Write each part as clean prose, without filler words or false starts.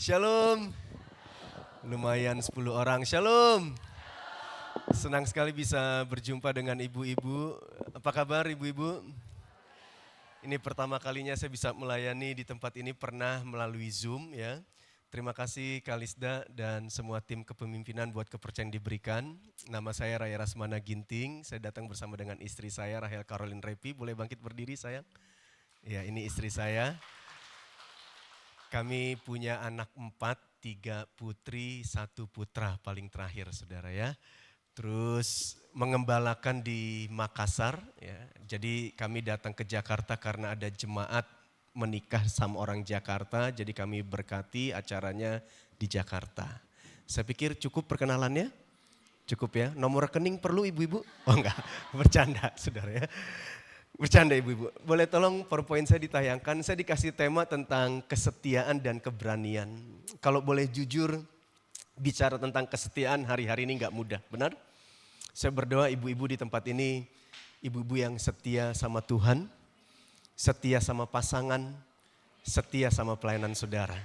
Shalom. Lumayan 10 orang. Shalom. Senang sekali bisa berjumpa dengan ibu-ibu. Apa kabar ibu-ibu? Ini pertama kalinya saya bisa melayani di tempat ini, pernah melalui Zoom ya. Terima kasih Kalisda dan semua tim kepemimpinan buat kepercayaan diberikan. Nama saya Raya Rasmana Ginting, saya datang bersama dengan istri saya Rahel Caroline Repi. Boleh bangkit berdiri sayang? Ya, ini istri saya. Kami punya anak 4, 3 putri, 1 putra paling terakhir saudara ya. Terus mengembalakan di Makassar ya. Jadi kami datang ke Jakarta karena ada jemaat menikah sama orang Jakarta. Jadi kami berkati acaranya di Jakarta. Saya pikir cukup perkenalannya? Cukup ya? Nomor rekening perlu ibu-ibu? Oh enggak, bercanda saudara ya. Bercanda ibu-ibu, boleh tolong PowerPoint saya ditayangkan, saya dikasih tema tentang kesetiaan dan keberanian. Kalau boleh jujur, bicara tentang kesetiaan hari-hari ini gak mudah, benar? Saya berdoa ibu-ibu di tempat ini, ibu-ibu yang setia sama Tuhan, setia sama pasangan, setia sama pelayanan saudara.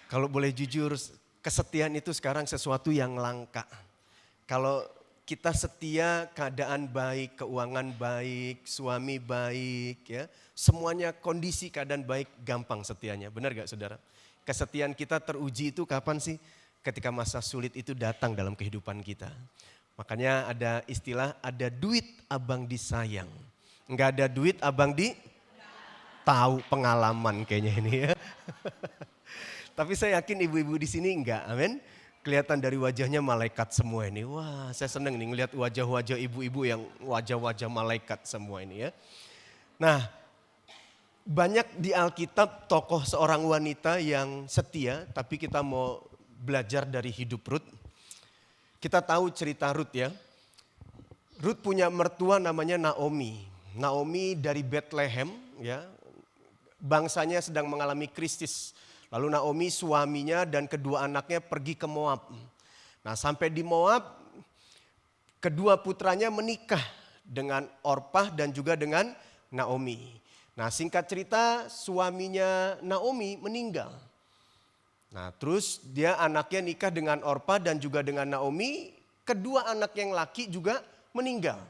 Kalau boleh jujur, kesetiaan itu sekarang sesuatu yang langka. Kalau kita setia, keadaan baik, keuangan baik, suami baik, ya, semuanya kondisi keadaan baik, gampang setianya. Benar gak saudara? Kesetiaan kita teruji itu kapan sih? Ketika masa sulit itu datang dalam kehidupan kita. Makanya ada istilah, ada duit abang disayang. Enggak ada duit abang di tahu, pengalaman kayaknya ini ya. Tapi saya yakin ibu-ibu di sini enggak, amin. Kelihatan dari wajahnya malaikat semua ini. Wah, saya senang nih ngelihat wajah-wajah ibu-ibu yang wajah-wajah malaikat semua ini ya. Nah, banyak di Alkitab tokoh seorang wanita yang setia, tapi kita mau belajar dari hidup Rut. Kita tahu cerita Rut ya. Rut punya mertua namanya Naomi. Naomi dari Bethlehem ya. Bangsanya sedang mengalami krisis. Lalu Naomi suaminya dan kedua anaknya pergi ke Moab. Nah sampai di Moab kedua putranya menikah dengan Orpah dan juga dengan Naomi. Nah singkat cerita suaminya Naomi meninggal. Nah terus dia anaknya nikah dengan Orpah dan juga dengan Naomi. Kedua anak yang laki juga meninggal.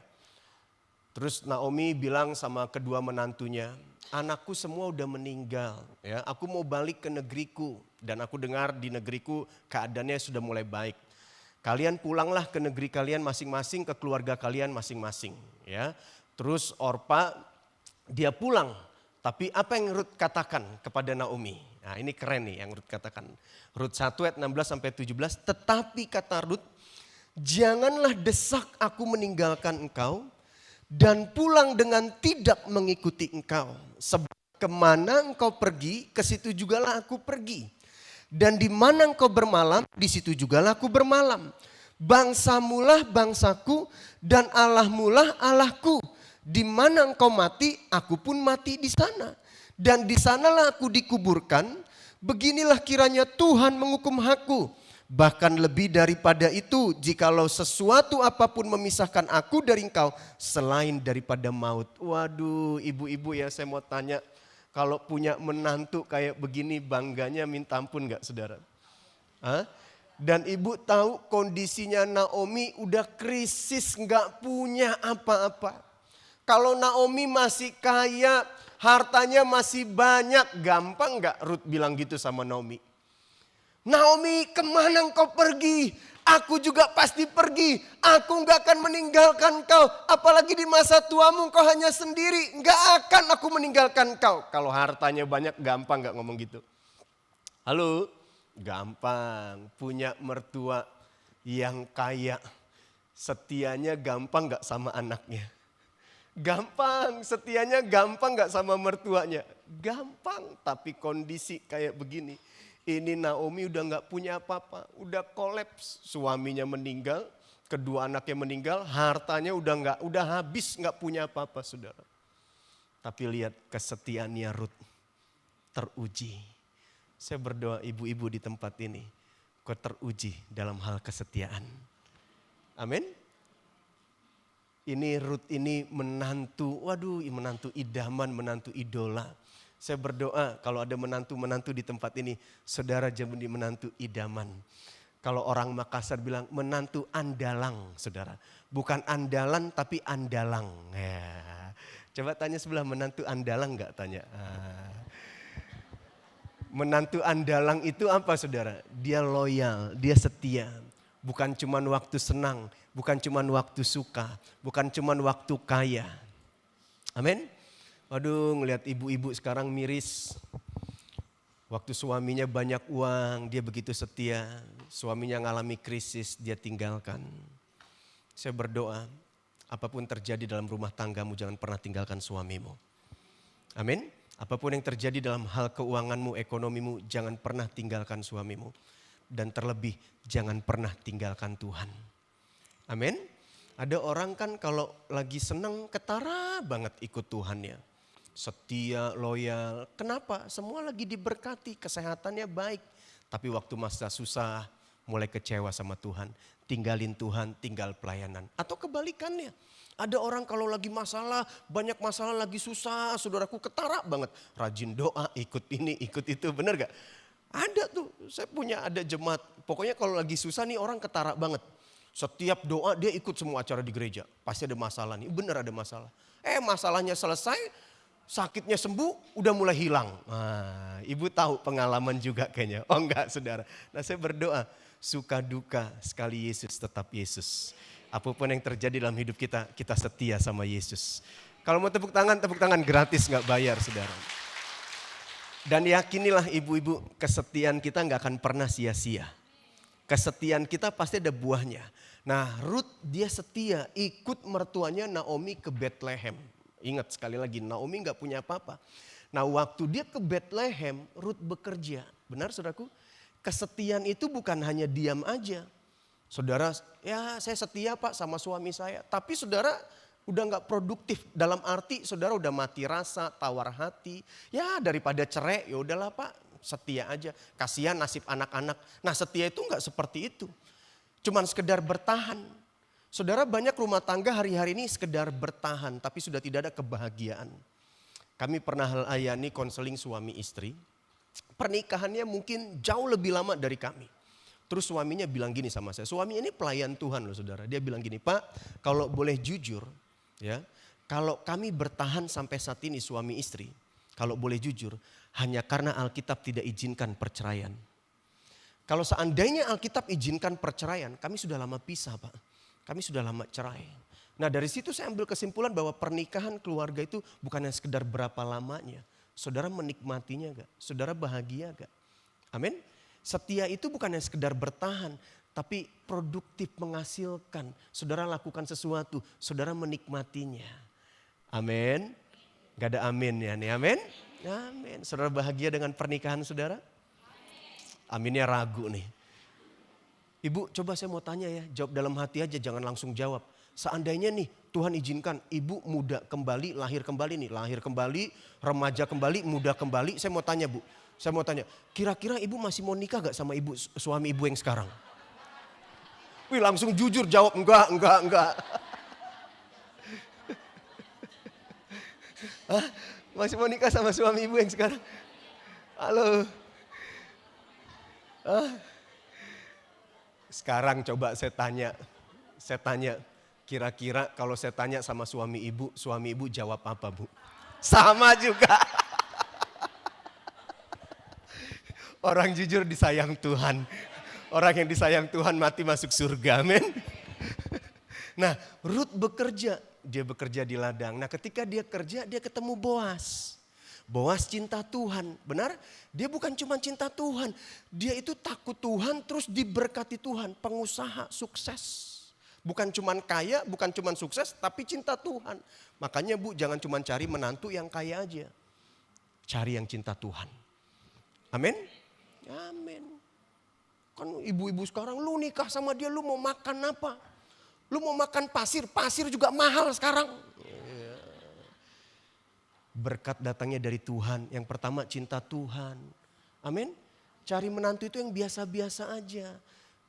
Terus Naomi bilang sama kedua menantunya, anakku semua udah meninggal, ya. Aku mau balik ke negeriku dan aku dengar di negeriku keadaannya sudah mulai baik. Kalian pulanglah ke negeri kalian masing-masing, ke keluarga kalian masing-masing, ya. Terus Orpa dia pulang, tapi apa yang Rut katakan kepada Naomi? Nah ini keren nih yang Rut katakan. Rut 1 ayat 16 sampai 17, tetapi kata Rut, janganlah desak aku meninggalkan engkau dan pulang dengan tidak mengikuti engkau. Sebab kemana engkau pergi, ke situ jugalah aku pergi. Dan di mana engkau bermalam, di situ jugalah aku bermalam. Bangsamulah bangsaku dan Allahmulah Allahku. Di mana engkau mati, aku pun mati di sana. Dan di sanalah aku dikuburkan. Beginilah kiranya Tuhan menghukum aku. Bahkan lebih daripada itu, jikalau sesuatu apapun memisahkan aku dari engkau selain daripada maut. Waduh, ibu-ibu ya saya mau tanya, kalau punya menantu kayak begini bangganya minta ampun gak saudara? Hah? Dan ibu tahu kondisinya Naomi udah krisis, gak punya apa-apa. Kalau Naomi masih kaya, hartanya masih banyak, gampang gak Ruth bilang gitu sama Naomi? Naomi, kemana engkau pergi? Aku juga pasti pergi. Aku gak akan meninggalkan kau. Apalagi di masa tuamu kau hanya sendiri. Gak akan aku meninggalkan kau. Kalau hartanya banyak gampang gak ngomong gitu? Halo? Gampang. Punya mertua yang kaya. Setianya gampang gak sama anaknya? Gampang. Setianya gampang gak sama mertuanya? Gampang. Tapi kondisi kayak begini. Ini Naomi udah gak punya apa-apa, udah kolaps, suaminya meninggal, kedua anaknya meninggal, hartanya udah habis, gak punya apa-apa saudara. Tapi lihat kesetiaannya Rut teruji. Saya berdoa ibu-ibu di tempat ini, kau teruji dalam hal kesetiaan. Amin. Ini Rut ini menantu, waduh menantu idaman, menantu idola. Saya berdoa kalau ada menantu-menantu di tempat ini, saudara jadi menantu idaman. Kalau orang Makassar bilang menantu andalang, saudara. Bukan andalan tapi andalang. Ya. Coba tanya sebelah, menantu andalang enggak, tanya. Menantu andalang itu apa, saudara? Dia loyal, dia setia. Bukan cuman waktu senang, bukan cuman waktu suka, bukan cuman waktu kaya. Amin. Waduh, ngelihat ibu-ibu sekarang miris. Waktu suaminya banyak uang, dia begitu setia. Suaminya ngalami krisis, dia tinggalkan. Saya berdoa, apapun terjadi dalam rumah tanggamu, jangan pernah tinggalkan suamimu. Amin. Apapun yang terjadi dalam hal keuanganmu, ekonomimu, jangan pernah tinggalkan suamimu. Dan terlebih, jangan pernah tinggalkan Tuhan. Amin. Ada orang kan kalau lagi senang ketara banget ikut Tuhannya. Setia, loyal. Kenapa? Semua lagi diberkati, kesehatannya baik. Tapi waktu masa susah, mulai kecewa sama Tuhan. Tinggalin Tuhan, tinggal pelayanan. Atau kebalikannya. Ada orang kalau lagi masalah, banyak masalah lagi susah, saudaraku ketara banget. Rajin doa, ikut ini, ikut itu, bener gak? Ada tuh, saya punya ada jemaat. Pokoknya kalau lagi susah nih orang ketara banget. Setiap doa dia ikut semua acara di gereja. Pasti ada masalah nih, bener ada masalah. Masalahnya selesai, sakitnya sembuh, udah mulai hilang. Nah, ibu tahu pengalaman juga kayaknya. Oh enggak, saudara. Nah, saya berdoa, suka duka sekali Yesus tetap Yesus. Apapun yang terjadi dalam hidup kita, kita setia sama Yesus. Kalau mau tepuk tangan gratis, nggak bayar, saudara. Dan yakinilah ibu-ibu, kesetiaan kita nggak akan pernah sia-sia. Kesetiaan kita pasti ada buahnya. Nah, Ruth dia setia ikut mertuanya Naomi ke Bethlehem. Ingat sekali lagi, Naomi nggak punya apa-apa. Nah, waktu dia ke Bethlehem, Ruth bekerja. Benar, saudaraku? Kesetiaan itu bukan hanya diam aja. Saudara, ya saya setia Pak sama suami saya. Tapi saudara udah gak produktif. Dalam arti saudara udah mati rasa, tawar hati. Ya daripada cerai, ya udahlah Pak, setia aja. Kasihan nasib anak-anak. Nah, setia itu gak seperti itu. Cuman sekedar bertahan. Saudara, banyak rumah tangga hari-hari ini sekedar bertahan, tapi sudah tidak ada kebahagiaan. Kami pernah layani konseling suami istri. Pernikahannya mungkin jauh lebih lama dari kami. Terus suaminya bilang gini sama saya, suami ini pelayan Tuhan loh saudara. Dia bilang gini, Pak kalau boleh jujur ya, kalau kami bertahan sampai saat ini suami istri, kalau boleh jujur, hanya karena Alkitab tidak izinkan perceraian. Kalau seandainya Alkitab izinkan perceraian, kami sudah lama pisah Pak. Kami sudah lama cerai. Nah dari situ saya ambil kesimpulan bahwa pernikahan keluarga itu bukan hanya sekedar berapa lamanya. Saudara menikmatinya gak? Saudara bahagia gak? Amin. Setia itu bukan hanya sekedar bertahan, tapi produktif menghasilkan. Saudara lakukan sesuatu, saudara menikmatinya. Amin. Gak ada amin ya nih, amin. Amin. Saudara bahagia dengan pernikahan saudara? Aminnya ragu nih. Ibu coba saya mau tanya ya, jawab dalam hati aja, jangan langsung jawab. Seandainya nih Tuhan izinkan ibu muda kembali, lahir kembali nih. Lahir kembali, remaja kembali, muda kembali. Saya mau tanya Bu, saya mau tanya. Kira-kira ibu masih mau nikah gak sama ibu, suami ibu yang sekarang? Wih langsung jujur jawab enggak. Hah? Masih mau nikah sama suami ibu yang sekarang? Halo. Hah? Sekarang coba saya tanya. Kira-kira kalau saya tanya sama suami ibu jawab apa Bu? Sama juga. Orang jujur disayang Tuhan. Orang yang disayang Tuhan mati masuk surga, amin. Nah Ruth bekerja, dia bekerja di ladang. Nah ketika dia kerja dia ketemu Boas. Boas cinta Tuhan, benar? Dia bukan cuma cinta Tuhan. Dia itu takut Tuhan terus diberkati Tuhan. Pengusaha sukses. Bukan cuma kaya, bukan cuma sukses, tapi cinta Tuhan. Makanya Bu jangan cuma cari menantu yang kaya aja. Cari yang cinta Tuhan. Amin? Amin. Kan ibu-ibu sekarang lu nikah sama dia lu mau makan apa? Lu mau makan pasir juga mahal sekarang. Berkat datangnya dari Tuhan. Yang pertama cinta Tuhan. Amin. Cari menantu itu yang biasa-biasa aja.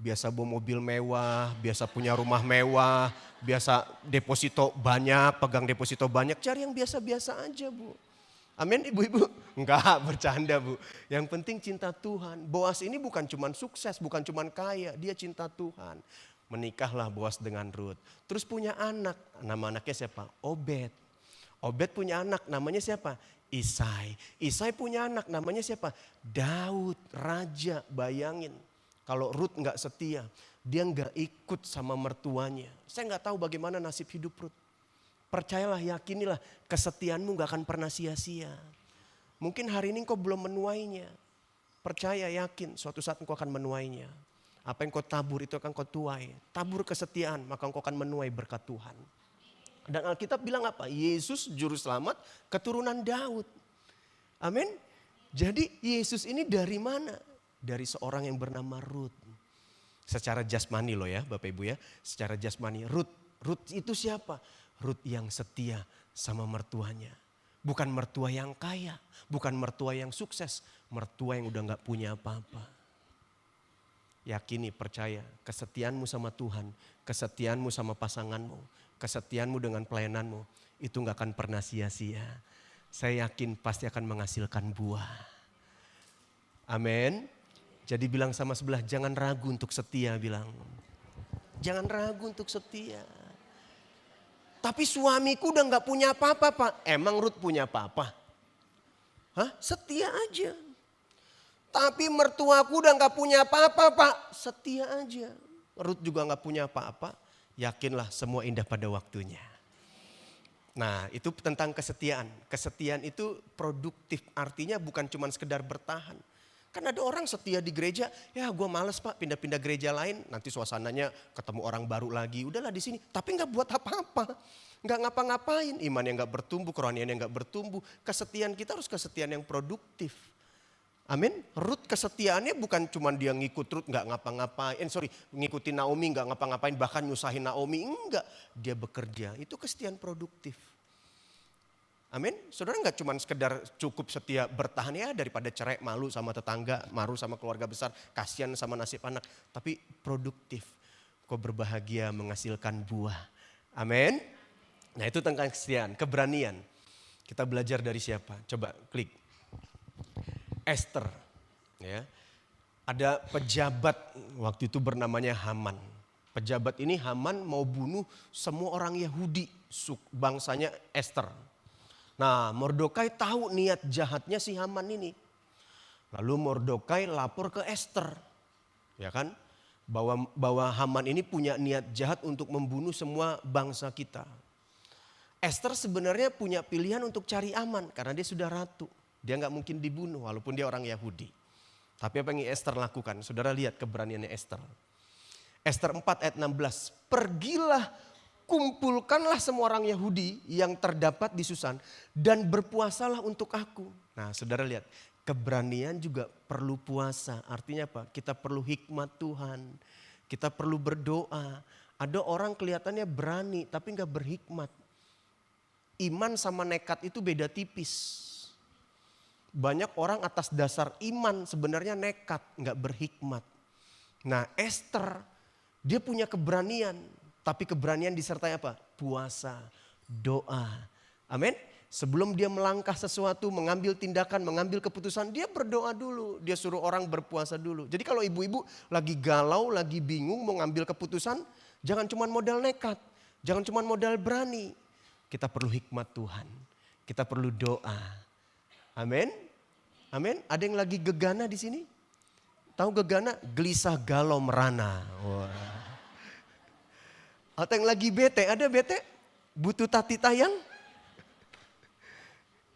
Biasa bawa mobil mewah, biasa punya rumah mewah, biasa deposito banyak, pegang deposito banyak. Cari yang biasa-biasa aja Bu. Amin ibu-ibu? Enggak, bercanda Bu. Yang penting cinta Tuhan. Boas ini bukan cuman sukses, bukan cuman kaya, dia cinta Tuhan. Menikahlah Boas dengan Ruth. Terus punya anak, nama anaknya siapa? Obed. Obed punya anak, namanya siapa? Isai. Isai punya anak, namanya siapa? Daud, raja. Bayangin, kalau Ruth nggak setia, dia nggak ikut sama mertuanya. Saya nggak tahu bagaimana nasib hidup Ruth. Percayalah, yakinilah, kesetiaanmu gak akan pernah sia-sia. Mungkin hari ini engkau belum menuainya. Percaya, yakin, suatu saat engkau akan menuainya. Apa yang kau tabur itu akan kau tuai. Tabur kesetiaan, maka engkau akan menuai berkat Tuhan. Dan Alkitab bilang apa? Yesus juru selamat keturunan Daud. Amin. Jadi Yesus ini dari mana? Dari seorang yang bernama Ruth. Secara jasmani loh ya Bapak Ibu ya. Secara jasmani. Ruth itu siapa? Ruth yang setia sama mertuanya. Bukan mertua yang kaya, bukan mertua yang sukses, mertua yang udah gak punya apa-apa. Yakini, percaya, kesetiaanmu sama Tuhan, kesetiaanmu sama pasanganmu, kesetiaanmu dengan pelayananmu, itu gak akan pernah sia-sia. Saya yakin pasti akan menghasilkan buah. Amin. Jadi bilang sama sebelah, jangan ragu untuk setia, bilang. Jangan ragu untuk setia. Tapi suamiku udah gak punya apa-apa Pak. Emang Ruth punya apa-apa? Hah? Setia aja. Tapi mertuaku udah gak punya apa-apa Pak. Setia aja. Ruth juga gak punya apa-apa. Yakinlah semua indah pada waktunya. Nah itu tentang kesetiaan. Kesetiaan itu produktif. Artinya bukan cuma sekedar bertahan. Kan ada orang setia di gereja, ya gue males Pak pindah-pindah gereja lain. Nanti suasananya ketemu orang baru lagi, udahlah di sini. Tapi gak buat apa-apa, gak ngapa-ngapain. Iman yang gak bertumbuh, kerohanian yang gak bertumbuh. Kesetiaan kita harus kesetiaan yang produktif. Amin. Ruth kesetiaannya bukan cuma dia ngikut Ruth gak ngapa-ngapain. Ngikutin Naomi gak ngapa-ngapain, bahkan nyusahin Naomi. Enggak, dia bekerja, itu kesetiaan produktif. Amin. Saudara gak cuma sekedar cukup setia bertahan ya daripada cerai, malu sama tetangga, malu sama keluarga besar, kasihan sama nasib anak. Tapi produktif. Kau berbahagia menghasilkan buah. Amin. Nah itu tentang kesetiaan, keberanian. Kita belajar dari siapa? Coba klik. Esther. Ya. Ada pejabat waktu itu bernamanya Haman. Pejabat ini Haman mau bunuh semua orang Yahudi, bangsanya Esther. Nah Mordekai tahu niat jahatnya si Haman ini. Lalu Mordekai lapor ke Esther. Ya kan? Bahwa Haman ini punya niat jahat untuk membunuh semua bangsa kita. Esther sebenarnya punya pilihan untuk cari aman karena dia sudah ratu. Dia gak mungkin dibunuh walaupun dia orang Yahudi. Tapi apa yang Esther lakukan? Saudara lihat keberaniannya Esther. Esther 4 ayat 16. Pergilah, kumpulkanlah semua orang Yahudi yang terdapat di Susan dan berpuasalah untuk aku. Nah saudara lihat, keberanian juga perlu puasa. Artinya apa? Kita perlu hikmat Tuhan. Kita perlu berdoa. Ada orang kelihatannya berani tapi gak berhikmat. Iman sama nekat itu beda tipis. Banyak orang atas dasar iman sebenarnya nekat, gak berhikmat. Nah Esther dia punya keberanian. Tapi keberanian disertai apa? Puasa, doa. Amin. Sebelum dia melangkah sesuatu, mengambil tindakan, mengambil keputusan, dia berdoa dulu. Dia suruh orang berpuasa dulu. Jadi kalau ibu-ibu lagi galau, lagi bingung mau ngambil keputusan, jangan cuma modal nekat. Jangan cuma modal berani. Kita perlu hikmat Tuhan. Kita perlu doa. Amin. Amin. Ada yang lagi gegana di sini? Tahu gegana? Gelisah, galau, merana. Wah. Atau yang lagi bete, ada bete? Butuh tati tayang?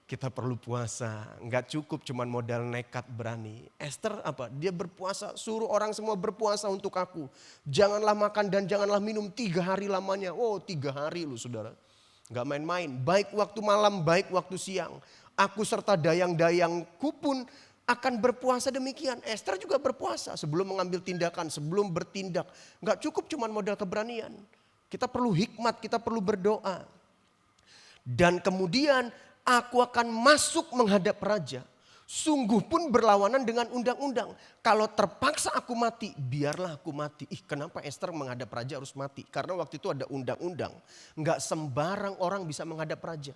Kita perlu puasa, nggak cukup cuman modal nekat berani. Esther apa? Dia berpuasa, suruh orang semua berpuasa untuk aku. Janganlah makan dan janganlah minum 3 hari lamanya. Oh 3 hari lu saudara. Nggak main-main, baik waktu malam, baik waktu siang. Aku serta dayang-dayangku pun akan berpuasa demikian. Esther juga berpuasa sebelum mengambil tindakan, sebelum bertindak. Nggak cukup cuman modal keberanian. Kita perlu hikmat, kita perlu berdoa. Dan kemudian aku akan masuk menghadap raja. Sungguh pun berlawanan dengan undang-undang. Kalau terpaksa aku mati, biarlah aku mati. Kenapa Esther menghadap raja harus mati? Karena waktu itu ada undang-undang. Enggak sembarang orang bisa menghadap raja.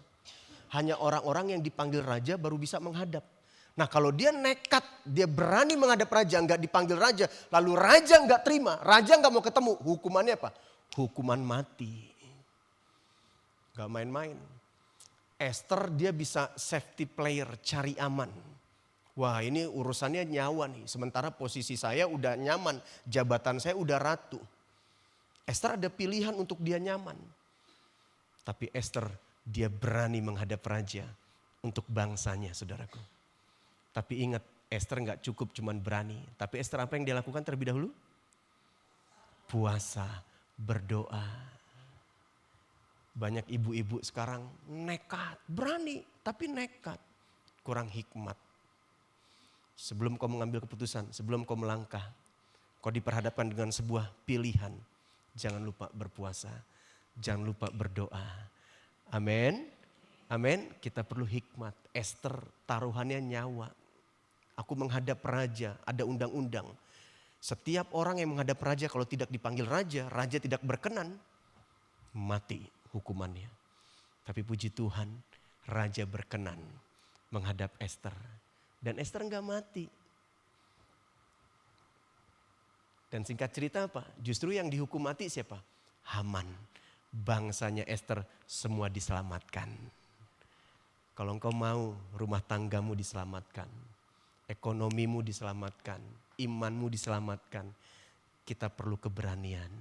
hanya orang-orang yang dipanggil raja baru bisa menghadap. Nah kalau dia nekat, dia berani menghadap raja, nggak dipanggil raja, lalu raja nggak terima, raja nggak mau ketemu, hukumannya apa? Hukuman mati. Gak main-main. Esther dia bisa safety player, cari aman. Wah ini urusannya nyawa nih, sementara posisi saya udah nyaman, jabatan saya udah ratu. Esther ada pilihan untuk dia nyaman. Tapi Esther dia berani menghadap raja untuk bangsanya saudaraku. Tapi ingat Esther gak cukup cuman berani. Tapi Esther apa yang dia lakukan terlebih dahulu? Puasa, berdoa. Banyak ibu-ibu sekarang nekat, berani tapi nekat. Kurang hikmat. Sebelum kau mengambil keputusan, sebelum kau melangkah, kau diperhadapkan dengan sebuah pilihan. Jangan lupa berpuasa, jangan lupa berdoa. Amin. Amin. Kita perlu hikmat. Esther taruhannya nyawa. Aku menghadap raja, ada undang-undang. Setiap orang yang menghadap raja kalau tidak dipanggil raja, raja tidak berkenan, mati hukumannya. Tapi puji Tuhan, raja berkenan menghadap Esther. Dan Esther enggak mati. Dan singkat cerita apa? Justru yang dihukum mati siapa? Haman. Bangsanya Esther semua diselamatkan. Kalau engkau mau rumah tanggamu diselamatkan, ekonomimu diselamatkan, imanmu diselamatkan, kita perlu keberanian.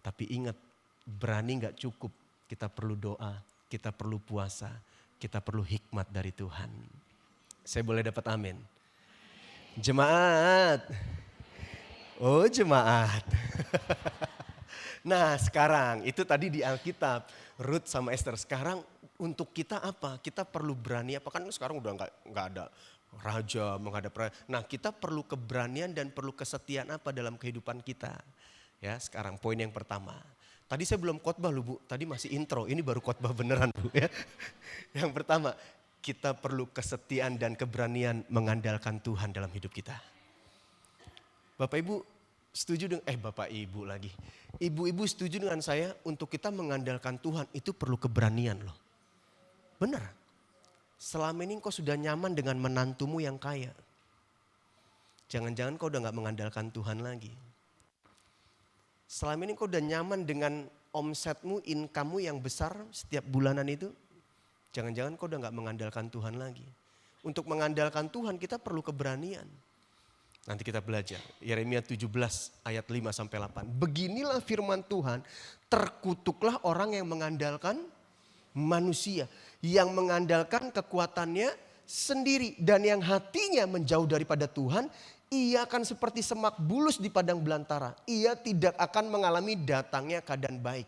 Tapi ingat, berani gak cukup, kita perlu doa, kita perlu puasa, kita perlu hikmat dari Tuhan. Saya boleh dapat amin? Jemaat. Oh jemaat. Nah sekarang itu tadi di Alkitab, Ruth sama Esther. Sekarang untuk kita apa? Kita perlu berani apa? Kan sekarang udah nggak ada raja menghadap raja. Nah kita perlu keberanian dan perlu kesetiaan apa dalam kehidupan kita? Ya sekarang poin yang pertama. Tadi saya belum khotbah loh Bu, tadi masih intro, ini baru khotbah beneran Bu ya. Yang pertama, kita perlu kesetiaan dan keberanian mengandalkan Tuhan dalam hidup kita. Bapak Ibu setuju dengan, Bapak Ibu lagi. Ibu-ibu setuju dengan saya untuk kita mengandalkan Tuhan itu perlu keberanian loh. Benar. Selama ini kau sudah nyaman dengan menantumu yang kaya. Jangan-jangan kau udah gak mengandalkan Tuhan lagi. Selama ini kau udah nyaman dengan omsetmu, income-mu yang besar setiap bulanan itu. Jangan-jangan kau udah gak mengandalkan Tuhan lagi. Untuk mengandalkan Tuhan kita perlu keberanian. Nanti kita belajar. Yeremia 17 ayat 5-8. Beginilah firman Tuhan, terkutuklah orang yang mengandalkan manusia. Yang mengandalkan kekuatannya sendiri. Dan yang hatinya menjauh daripada Tuhan, ia akan seperti semak bulus di padang belantara. Ia tidak akan mengalami datangnya keadaan baik.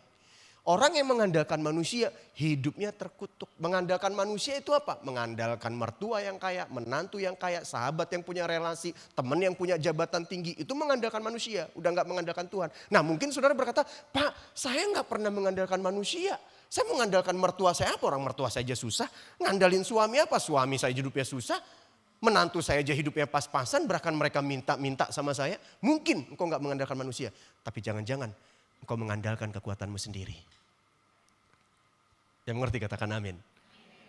Orang yang mengandalkan manusia hidupnya terkutuk. Mengandalkan manusia itu apa? Mengandalkan mertua yang kaya, menantu yang kaya, sahabat yang punya relasi, teman yang punya jabatan tinggi. Itu mengandalkan manusia, udah gak mengandalkan Tuhan. Nah mungkin saudara berkata, Pak saya gak pernah mengandalkan manusia. Saya mengandalkan mertua saya apa? Orang mertua saya aja susah. Ngandalin suami apa? Suami saya hidupnya susah. Menantu saya aja hidupnya pas-pasan, bahkan mereka minta-minta sama saya. Mungkin engkau gak mengandalkan manusia. Tapi jangan-jangan engkau mengandalkan kekuatanmu sendiri. Yang mengerti katakan amin.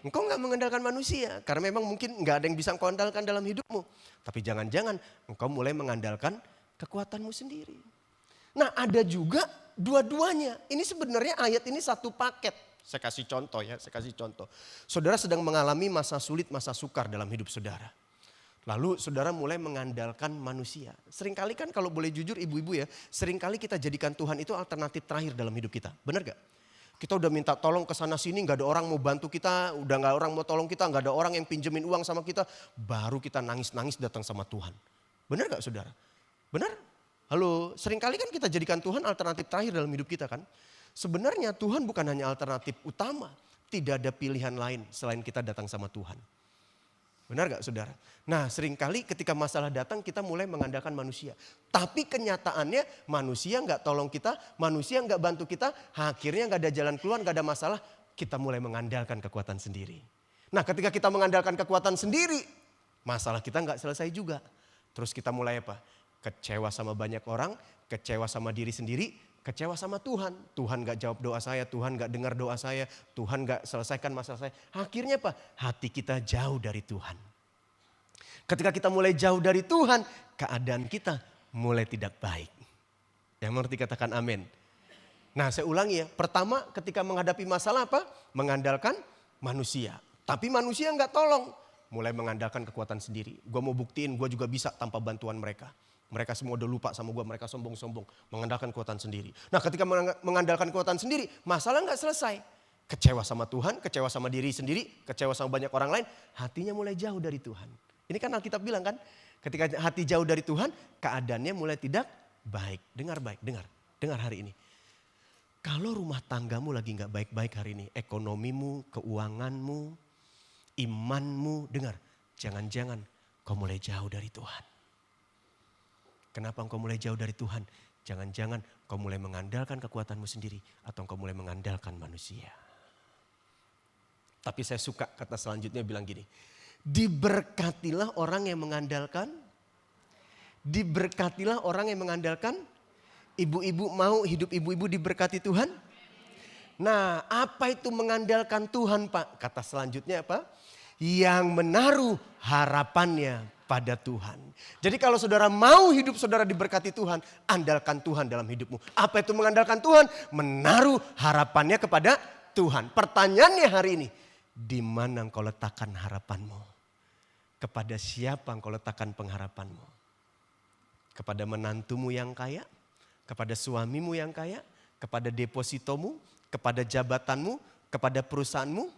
Engkau gak mengandalkan manusia. Karena memang mungkin gak ada yang bisa engkau andalkan dalam hidupmu. Tapi jangan-jangan engkau mulai mengandalkan kekuatanmu sendiri. Nah ada juga dua-duanya. Ini sebenarnya ayat ini satu paket. Saya kasih contoh ya, saya kasih contoh. Saudara sedang mengalami masa sulit, masa sukar dalam hidup saudara. Lalu saudara mulai mengandalkan manusia. Seringkali kan kalau boleh jujur ibu-ibu ya, seringkali kita jadikan Tuhan itu alternatif terakhir dalam hidup kita. Benar gak? Kita udah minta tolong ke sana sini, gak ada orang mau bantu kita, udah gak orang mau tolong kita, gak ada orang yang pinjemin uang sama kita. Baru kita nangis-nangis datang sama Tuhan. Benar gak saudara? Benar? Halo, seringkali kan kita jadikan Tuhan alternatif terakhir dalam hidup kita kan. Sebenarnya Tuhan bukan hanya alternatif utama. Tidak ada pilihan lain selain kita datang sama Tuhan. Benar gak saudara? Nah seringkali ketika masalah datang kita mulai mengandalkan manusia. Tapi kenyataannya manusia gak tolong kita, manusia gak bantu kita. Akhirnya gak ada jalan keluar, gak ada masalah. Kita mulai mengandalkan kekuatan sendiri. Nah ketika kita mengandalkan kekuatan sendiri, masalah kita gak selesai juga. Terus kita mulai apa? Kecewa sama banyak orang, kecewa sama diri sendiri, Kecewa sama Tuhan. Tuhan gak jawab doa saya, Tuhan gak dengar doa saya, Tuhan gak selesaikan masalah saya. Akhirnya apa? Hati kita jauh dari Tuhan. Ketika kita mulai jauh dari Tuhan, keadaan kita mulai tidak baik. Yang mengerti katakan amin. Nah saya ulangi ya, pertama ketika menghadapi masalah apa? Mengandalkan manusia. Tapi manusia gak tolong. Mulai mengandalkan kekuatan sendiri. Gue mau buktiin gue juga bisa tanpa bantuan mereka. Mereka semua udah lupa sama gue, mereka sombong-sombong. Mengandalkan kekuatan sendiri. Nah ketika mengandalkan kekuatan sendiri, masalah gak selesai. Kecewa sama Tuhan, kecewa sama diri sendiri, kecewa sama banyak orang lain. Hatinya mulai jauh dari Tuhan. Ini kan Alkitab bilang kan, ketika hati jauh dari Tuhan, keadaannya mulai tidak baik. Dengar baik, dengar hari ini. Kalau rumah tanggamu lagi gak baik-baik hari ini, ekonomimu, keuanganmu, imanmu, dengar. Jangan-jangan kau mulai jauh dari Tuhan. Kenapa engkau mulai jauh dari Tuhan? Jangan-jangan kau mulai mengandalkan kekuatanmu sendiri atau engkau mulai mengandalkan manusia. Tapi saya suka kata selanjutnya bilang gini. Diberkatilah orang yang mengandalkan. Diberkatilah orang yang mengandalkan. Ibu-ibu mau hidup ibu-ibu diberkati Tuhan? Nah, apa itu mengandalkan Tuhan, Pak? Kata selanjutnya apa? Yang menaruh harapannya pada Tuhan. Jadi kalau saudara mau hidup saudara diberkati Tuhan, andalkan Tuhan dalam hidupmu. Apa itu mengandalkan Tuhan? Menaruh harapannya kepada Tuhan. Pertanyaannya hari ini, di mana engkau letakkan harapanmu? Kepada siapa engkau letakkan pengharapanmu? Kepada menantumu yang kaya? Kepada suamimu yang kaya? Kepada depositomu? Kepada jabatanmu? Kepada perusahaanmu?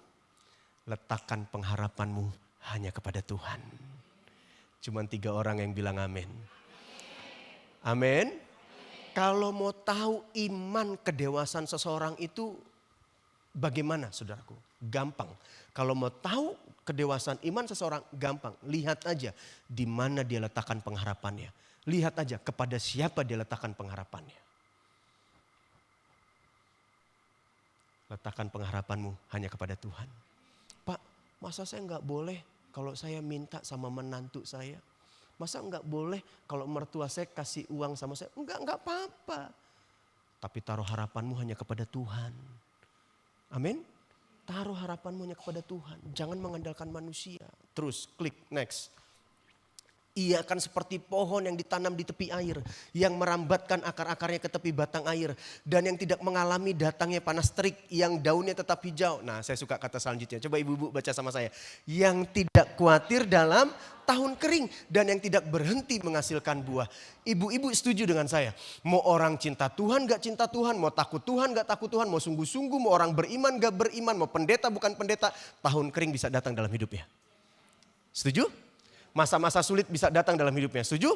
Letakkan pengharapanmu hanya kepada Tuhan. Cuman 3 orang yang bilang amin. Amin. Kalau mau tahu iman kedewasaan seseorang itu bagaimana saudaraku? Gampang. Kalau mau tahu kedewasaan iman seseorang gampang. Lihat aja di mana dia letakkan pengharapannya. Lihat aja kepada siapa dia letakkan pengharapannya. Letakkan pengharapanmu hanya kepada Tuhan. Pak, masa saya nggak boleh kalau saya minta sama menantu saya? Masa enggak boleh kalau mertua saya kasih uang sama saya? Enggak apa-apa. Tapi taruh harapanmu hanya kepada Tuhan. Amin. Taruh harapanmu hanya kepada Tuhan. Jangan mengandalkan manusia. Terus klik next. Ia akan seperti pohon yang ditanam di tepi air, yang merambatkan akar-akarnya ke tepi batang air, dan yang tidak mengalami datangnya panas terik, yang daunnya tetap hijau. Nah, saya suka kata selanjutnya. Coba ibu-ibu baca sama saya. Yang tidak khawatir dalam tahun kering dan yang tidak berhenti menghasilkan buah. Ibu-ibu setuju dengan saya? Mau orang cinta Tuhan gak cinta Tuhan, mau takut Tuhan gak takut Tuhan, mau sungguh-sungguh, mau orang beriman gak beriman, mau pendeta bukan pendeta, tahun kering bisa datang dalam hidupnya. Setuju? Masa-masa sulit bisa datang dalam hidupnya. Setuju?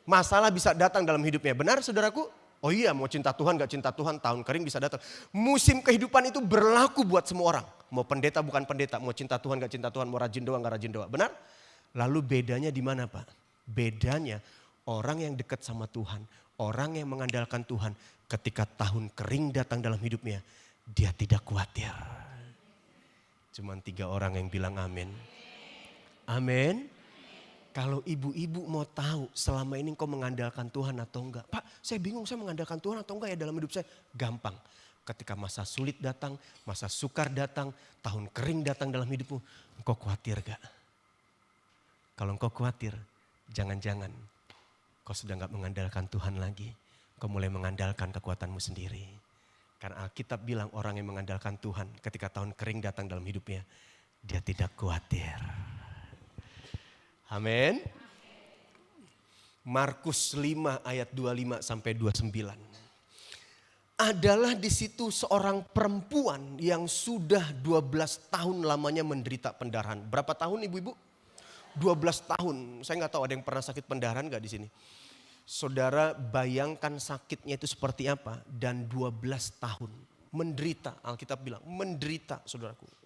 Masalah bisa datang dalam hidupnya. Benar saudaraku? Oh iya, mau cinta Tuhan gak cinta Tuhan, tahun kering bisa datang. Musim kehidupan itu berlaku buat semua orang. Mau pendeta bukan pendeta, mau cinta Tuhan gak cinta Tuhan, mau rajin doa gak rajin doa. Benar? Lalu bedanya di mana Pak? Bedanya orang yang dekat sama Tuhan, orang yang mengandalkan Tuhan, ketika tahun kering datang dalam hidupnya, dia tidak khawatir. Cuman 3 orang yang bilang amin. Amin. Kalau ibu-ibu mau tahu selama ini kau mengandalkan Tuhan atau enggak. Pak, saya bingung saya mengandalkan Tuhan atau enggak ya dalam hidup saya. Gampang. Ketika masa sulit datang, masa sukar datang, tahun kering datang dalam hidupmu. Engkau khawatir gak? Kalau engkau khawatir, jangan-jangan kau sudah gak mengandalkan Tuhan lagi. Kau mulai mengandalkan kekuatanmu sendiri. Karena Alkitab bilang orang yang mengandalkan Tuhan ketika tahun kering datang dalam hidupnya, dia tidak khawatir. Amin. Markus 5 ayat 25 sampai 29. Adalah di situ seorang perempuan yang sudah 12 tahun lamanya menderita pendarahan. Berapa tahun ibu-ibu? 12 tahun. Saya nggak tahu ada yang pernah sakit pendarahan nggak di sini. Saudara bayangkan sakitnya itu seperti apa. Dan 12 tahun menderita. Alkitab bilang menderita saudaraku.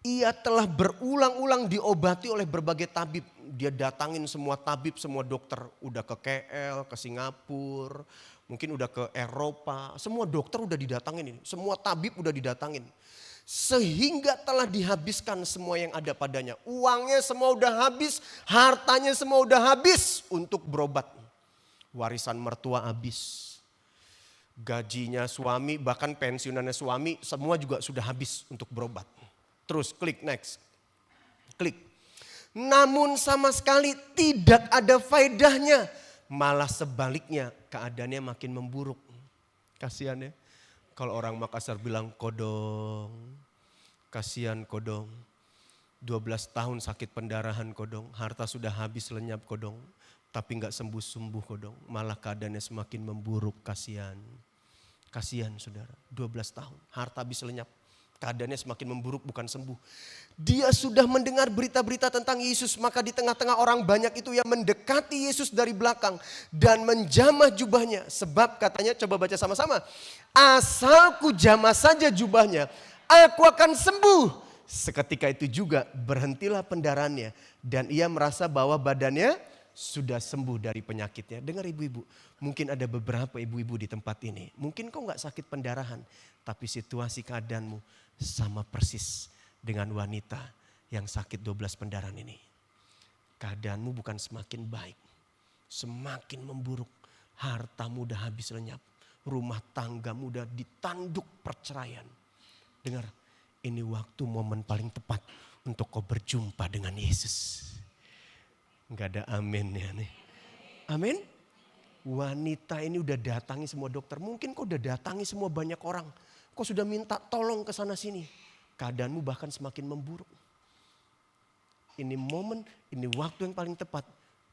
Ia telah berulang-ulang diobati oleh berbagai tabib. Dia datangin semua tabib, semua dokter. Udah ke KL, ke Singapura, mungkin udah ke Eropa. Semua dokter udah didatangin ini. Semua tabib udah didatangin. Sehingga telah dihabiskan semua yang ada padanya. Uangnya semua udah habis, hartanya semua udah habis untuk berobat. Warisan mertua habis. Gajinya suami, bahkan pensiunannya suami, semua juga sudah habis untuk berobat. Terus klik next. Klik. Namun sama sekali tidak ada faedahnya. Malah sebaliknya keadaannya makin memburuk. Kasihan ya. Kalau orang Makassar bilang kodong. Kasihan kodong. 12 tahun sakit pendarahan kodong. Harta sudah habis lenyap kodong. Tapi gak sembuh-sembuh kodong. Malah keadaannya semakin memburuk, kasihan. Kasihan saudara, 12 tahun, harta habis lenyap. Keadaannya semakin memburuk, bukan sembuh. Dia sudah mendengar berita-berita tentang Yesus. Maka di tengah-tengah orang banyak itu yang mendekati Yesus dari belakang. Dan menjamah jubahnya. Sebab katanya, coba baca sama-sama. Asal ku jamah saja jubahnya, aku akan sembuh. Seketika itu juga berhentilah pendarahannya. Dan ia merasa bahwa badannya sudah sembuh dari penyakitnya. Dengar ibu-ibu, mungkin ada beberapa ibu-ibu di tempat ini. Mungkin kau gak sakit pendarahan, tapi situasi keadaanmu sama persis dengan wanita yang sakit 12 pendarahan ini. Keadaanmu bukan semakin baik, semakin memburuk. Hartamu udah habis lenyap, rumah tanggamu udah ditanduk perceraian. Dengar, ini waktu momen paling tepat untuk kau berjumpa dengan Yesus. Enggak ada aminnya nih. Amin. Wanita ini udah datangi semua dokter. Mungkin kau udah datangi semua banyak orang. Kau sudah minta tolong ke sana sini. Keadaanmu bahkan semakin memburuk. Ini momen, ini waktu yang paling tepat.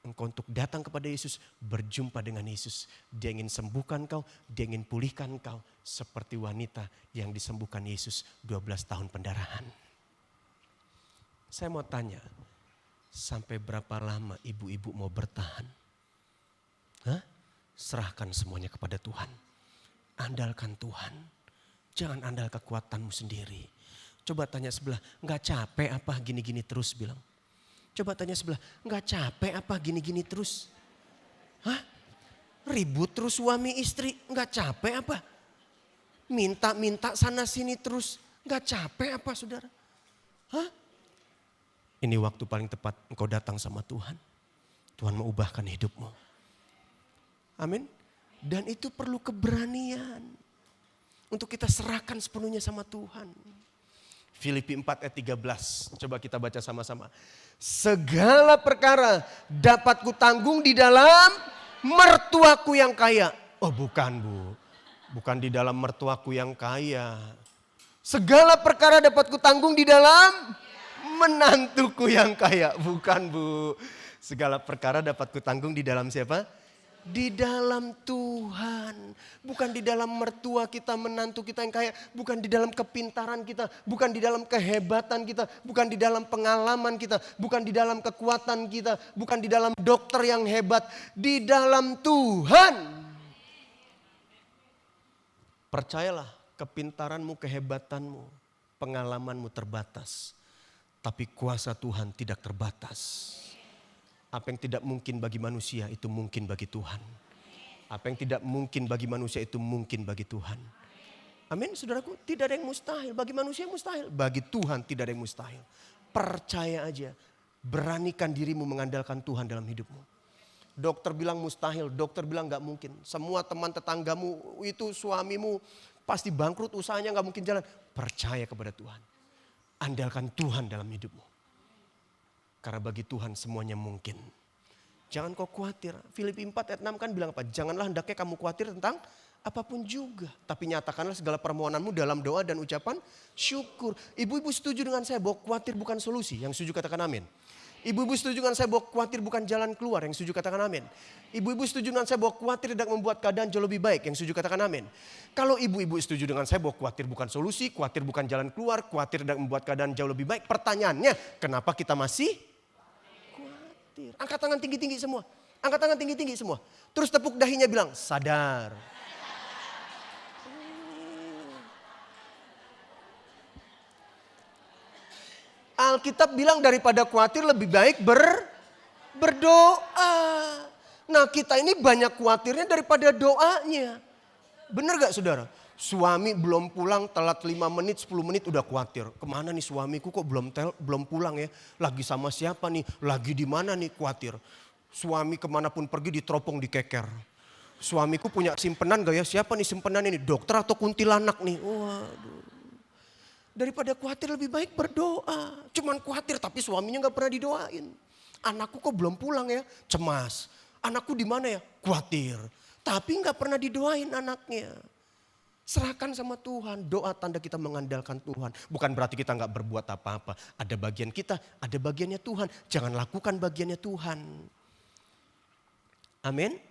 Engkau untuk datang kepada Yesus, berjumpa dengan Yesus. Dia ingin sembuhkan kau, dia ingin pulihkan kau. Seperti wanita yang disembuhkan Yesus 12 tahun pendarahan. Saya mau tanya. Sampai berapa lama ibu-ibu mau bertahan? Hah? Serahkan semuanya kepada Tuhan. Andalkan Tuhan. Jangan andal kekuatanmu sendiri. Coba tanya sebelah, gak capek apa gini-gini terus bilang. Coba tanya sebelah, gak capek apa gini-gini terus? Hah? Ribut terus suami istri, gak capek apa? Minta-minta sana sini terus, gak capek apa saudara? Hah? Ini waktu paling tepat engkau datang sama Tuhan. Tuhan mau ubahkan hidupmu. Amin. Dan itu perlu keberanian. Untuk kita serahkan sepenuhnya sama Tuhan. Filipi 4 ayat 13. Coba kita baca sama-sama. Segala perkara dapat kutanggung di dalam mertuaku yang kaya. Oh bukan bu. Bukan di dalam mertuaku yang kaya. Segala perkara dapat kutanggung di dalam menantuku yang kaya. Bukan bu. Segala perkara dapat kutanggung di dalam siapa? Di dalam Tuhan. Bukan di dalam mertua kita, menantu kita yang kaya. Bukan di dalam kepintaran kita. Bukan di dalam kehebatan kita. Bukan di dalam pengalaman kita. Bukan di dalam kekuatan kita. Bukan di dalam dokter yang hebat. Di dalam Tuhan. Percayalah, kepintaranmu, kehebatanmu, pengalamanmu terbatas. Tapi kuasa Tuhan tidak terbatas. Apa yang tidak mungkin bagi manusia itu mungkin bagi Tuhan. Apa yang tidak mungkin bagi manusia itu mungkin bagi Tuhan. Amin saudaraku, tidak ada yang mustahil. Bagi manusia mustahil, bagi Tuhan tidak ada yang mustahil. Percaya aja, beranikan dirimu mengandalkan Tuhan dalam hidupmu. Dokter bilang mustahil, dokter bilang gak mungkin. Semua teman tetanggamu itu suamimu pasti bangkrut, usahanya gak mungkin jalan. Percaya kepada Tuhan. Andalkan Tuhan dalam hidupmu. Karena bagi Tuhan semuanya mungkin. Jangan kau khawatir. Filipi 4 ayat 6 kan bilang apa? Janganlah hendaknya kamu khawatir tentang apapun juga. Tapi nyatakanlah segala permohonanmu dalam doa dan ucapan syukur. Ibu-ibu setuju dengan saya bahwa khawatir bukan solusi. Yang setuju katakan amin. Ibu-ibu setuju dengan saya bahwa khawatir bukan jalan keluar. Yang setuju katakan amin. Ibu-ibu setuju dengan saya bahwa khawatir tidak membuat keadaan jauh lebih baik. Yang setuju katakan amin. Kalau ibu-ibu setuju dengan saya bahwa khawatir bukan solusi, khawatir bukan jalan keluar, khawatir tidak membuat keadaan jauh lebih baik. Pertanyaannya, kenapa kita masih khawatir? Angkat tangan tinggi-tinggi semua. Angkat tangan tinggi-tinggi semua. Terus tepuk dahinya bilang, sadar. Alkitab bilang daripada khawatir lebih baik berdoa. Nah kita ini banyak khawatirnya daripada doanya. Benar gak saudara? Suami belum pulang telat 5 menit 10 menit udah khawatir. Kemana nih suamiku kok belum pulang ya? Lagi sama siapa nih? Lagi di mana nih khawatir? Suami kemanapun pergi diteropong dikeker. Suamiku punya simpenan gak ya? Siapa nih simpenan ini? Dokter atau kuntilanak nih? Waduh. Daripada khawatir lebih baik berdoa. Cuman khawatir tapi suaminya gak pernah didoain. Anakku kok belum pulang ya? Cemas. Anakku di mana ya? Khawatir. Tapi gak pernah didoain anaknya. Serahkan sama Tuhan. Doa tanda kita mengandalkan Tuhan. Bukan berarti kita gak berbuat apa-apa. Ada bagian kita, ada bagiannya Tuhan. Jangan lakukan bagiannya Tuhan. Amin.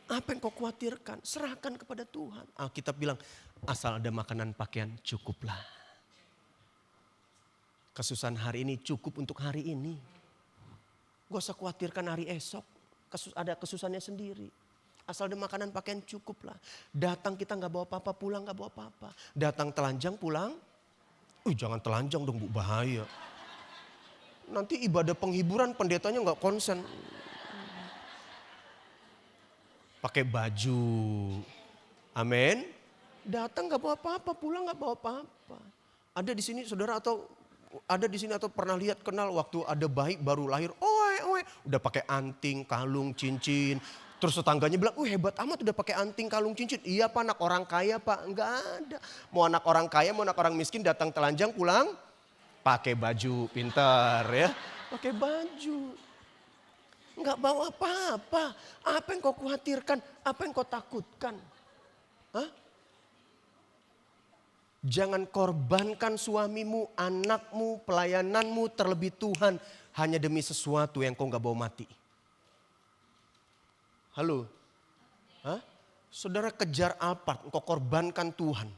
Apa yang kau khawatirkan? Serahkan kepada Tuhan. Alkitab bilang, asal ada makanan pakaian cukuplah. Kesusahan hari ini cukup untuk hari ini. Gak usah khawatirkan hari esok. Ada kesusahannya sendiri. Asal ada makanan pakaian cukuplah. Datang kita gak bawa apa-apa, pulang gak bawa apa-apa. Datang telanjang, pulang. Jangan telanjang dong Bu, bahaya. Nanti ibadah penghiburan pendetanya gak konsen. Pakai baju. Amin. Datang gak bawa apa-apa, pulang gak bawa apa-apa. Ada di sini saudara atau pernah lihat kenal waktu ada bayi baru lahir. Udah pakai anting, kalung, cincin. Terus tetangganya bilang, hebat amat udah pakai anting, kalung, cincin. Iya Pak, anak orang kaya Pak. Enggak ada. Mau anak orang kaya, mau anak orang miskin datang telanjang pulang. Pakai baju, pintar ya. Pakai baju. Enggak bawa apa-apa. Apa yang kau khawatirkan? Apa yang kau takutkan? Hah? Jangan korbankan suamimu, anakmu, pelayananmu terlebih Tuhan. Hanya demi sesuatu yang kau enggak bawa mati. Halo? Hah? Saudara kejar Alphard, engkau korbankan Tuhan.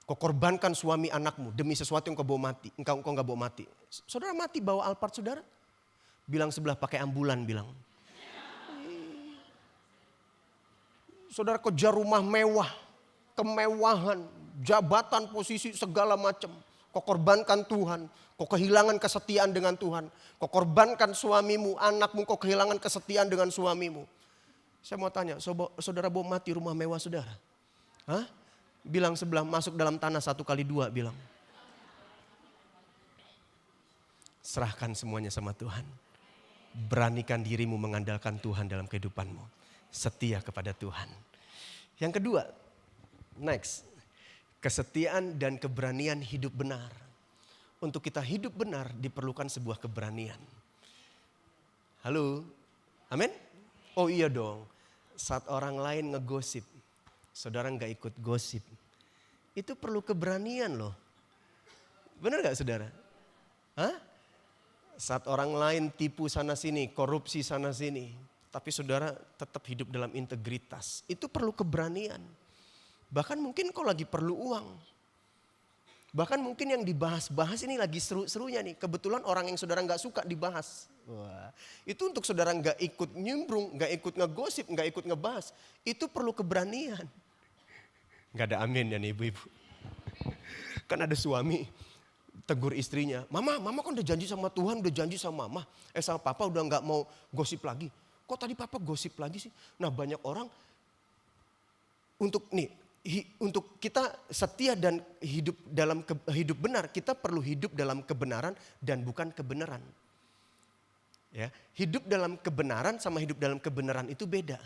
Kau korbankan suami anakmu demi sesuatu yang kau bawa mati. Engkau enggak bawa mati. Saudara mati bawa Alphard saudara? Bilang sebelah pakai ambulan bilang. Saudara kejar rumah mewah, kemewahan, jabatan, posisi segala macam. Kau korbankan Tuhan, kau kehilangan kesetiaan dengan Tuhan. Kau korbankan suamimu, anakmu, kau kehilangan kesetiaan dengan suamimu. Saya mau tanya, saudara bawa mati rumah mewah saudara? Hah? Bilang sebelah masuk dalam tanah 1 kali 2 bilang. Serahkan semuanya sama Tuhan. Beranikan dirimu mengandalkan Tuhan dalam kehidupanmu. Setia kepada Tuhan. Yang kedua, next. Kesetiaan dan keberanian hidup benar. Untuk kita hidup benar diperlukan sebuah keberanian. Halo? Amin? Oh iya dong. Saat orang lain ngegosip, saudara gak ikut gosip. Itu perlu keberanian loh. Benar gak saudara? Hah? Saat orang lain tipu sana sini, korupsi sana sini. Tapi saudara tetap hidup dalam integritas. Itu perlu keberanian. Bahkan mungkin kau lagi perlu uang. Bahkan mungkin yang dibahas-bahas ini lagi seru-serunya nih. Kebetulan orang yang saudara gak suka dibahas. Wah, itu untuk saudara gak ikut nyembrung, gak ikut ngegosip, gak ikut ngebahas. Itu perlu keberanian. Gak ada amin ya nih ibu-ibu. Kan ada suami tegur istrinya, mama kan udah janji sama Tuhan, udah janji sama mama. Sama papa udah gak mau gosip lagi. Kok tadi papa gosip lagi sih? Nah banyak orang untuk kita setia dan hidup dalam hidup benar, kita perlu hidup dalam kebenaran dan bukan kebenaran. Ya, hidup dalam kebenaran sama hidup dalam kebenaran itu beda.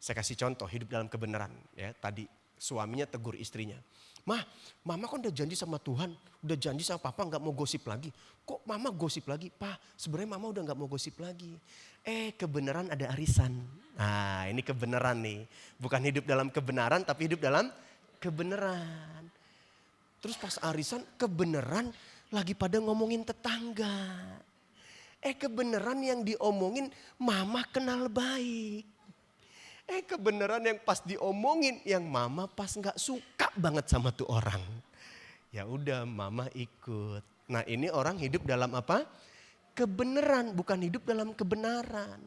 Saya kasih contoh hidup dalam kebenaran. Ya, tadi suaminya tegur istrinya. Mama kan udah janji sama Tuhan, udah janji sama papa gak mau gosip lagi. Kok mama gosip lagi? Sebenarnya mama udah gak mau gosip lagi. Kebenaran ada arisan. Nah ini kebenaran nih. Bukan hidup dalam kebenaran tapi hidup dalam kebenaran. Terus pas arisan kebenaran lagi pada ngomongin tetangga. Kebenaran yang diomongin mama kenal baik. Kebenaran yang pas diomongin yang mama pas gak suka banget sama tuh orang. Ya udah mama ikut. Nah ini orang hidup dalam apa? Kebenaran, bukan hidup dalam kebenaran.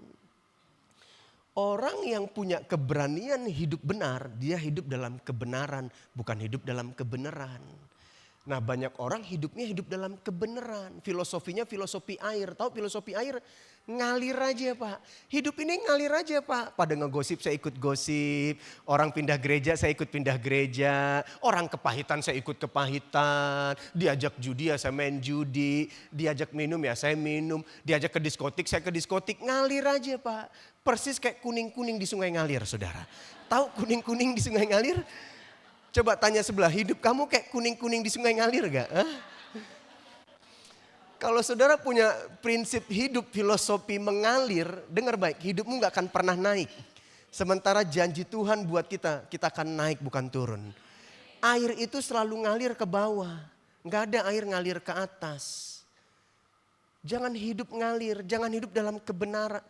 Orang yang punya keberanian hidup benar, dia hidup dalam kebenaran, bukan hidup dalam kebenaran. Nah banyak orang hidupnya hidup dalam kebenaran. Filosofinya filosofi air. Tahu filosofi air? Ngalir aja Pak. Hidup ini ngalir aja Pak. Pada ngegosip saya ikut gosip. Orang pindah gereja saya ikut pindah gereja. Orang kepahitan saya ikut kepahitan. Diajak judi ya saya main judi. Diajak minum ya saya minum. Diajak ke diskotik saya ke diskotik. Ngalir aja Pak. Persis kayak kuning-kuning di sungai ngalir saudara. Tahu kuning-kuning di sungai ngalir? Coba tanya sebelah, hidup kamu kayak kuning-kuning di sungai ngalir gak? Kalau saudara punya prinsip hidup filosofi mengalir, dengar baik, hidupmu gak akan pernah naik. Sementara janji Tuhan buat kita akan naik bukan turun. Air itu selalu ngalir ke bawah, gak ada air ngalir ke atas. Jangan hidup ngalir, jangan hidup dalam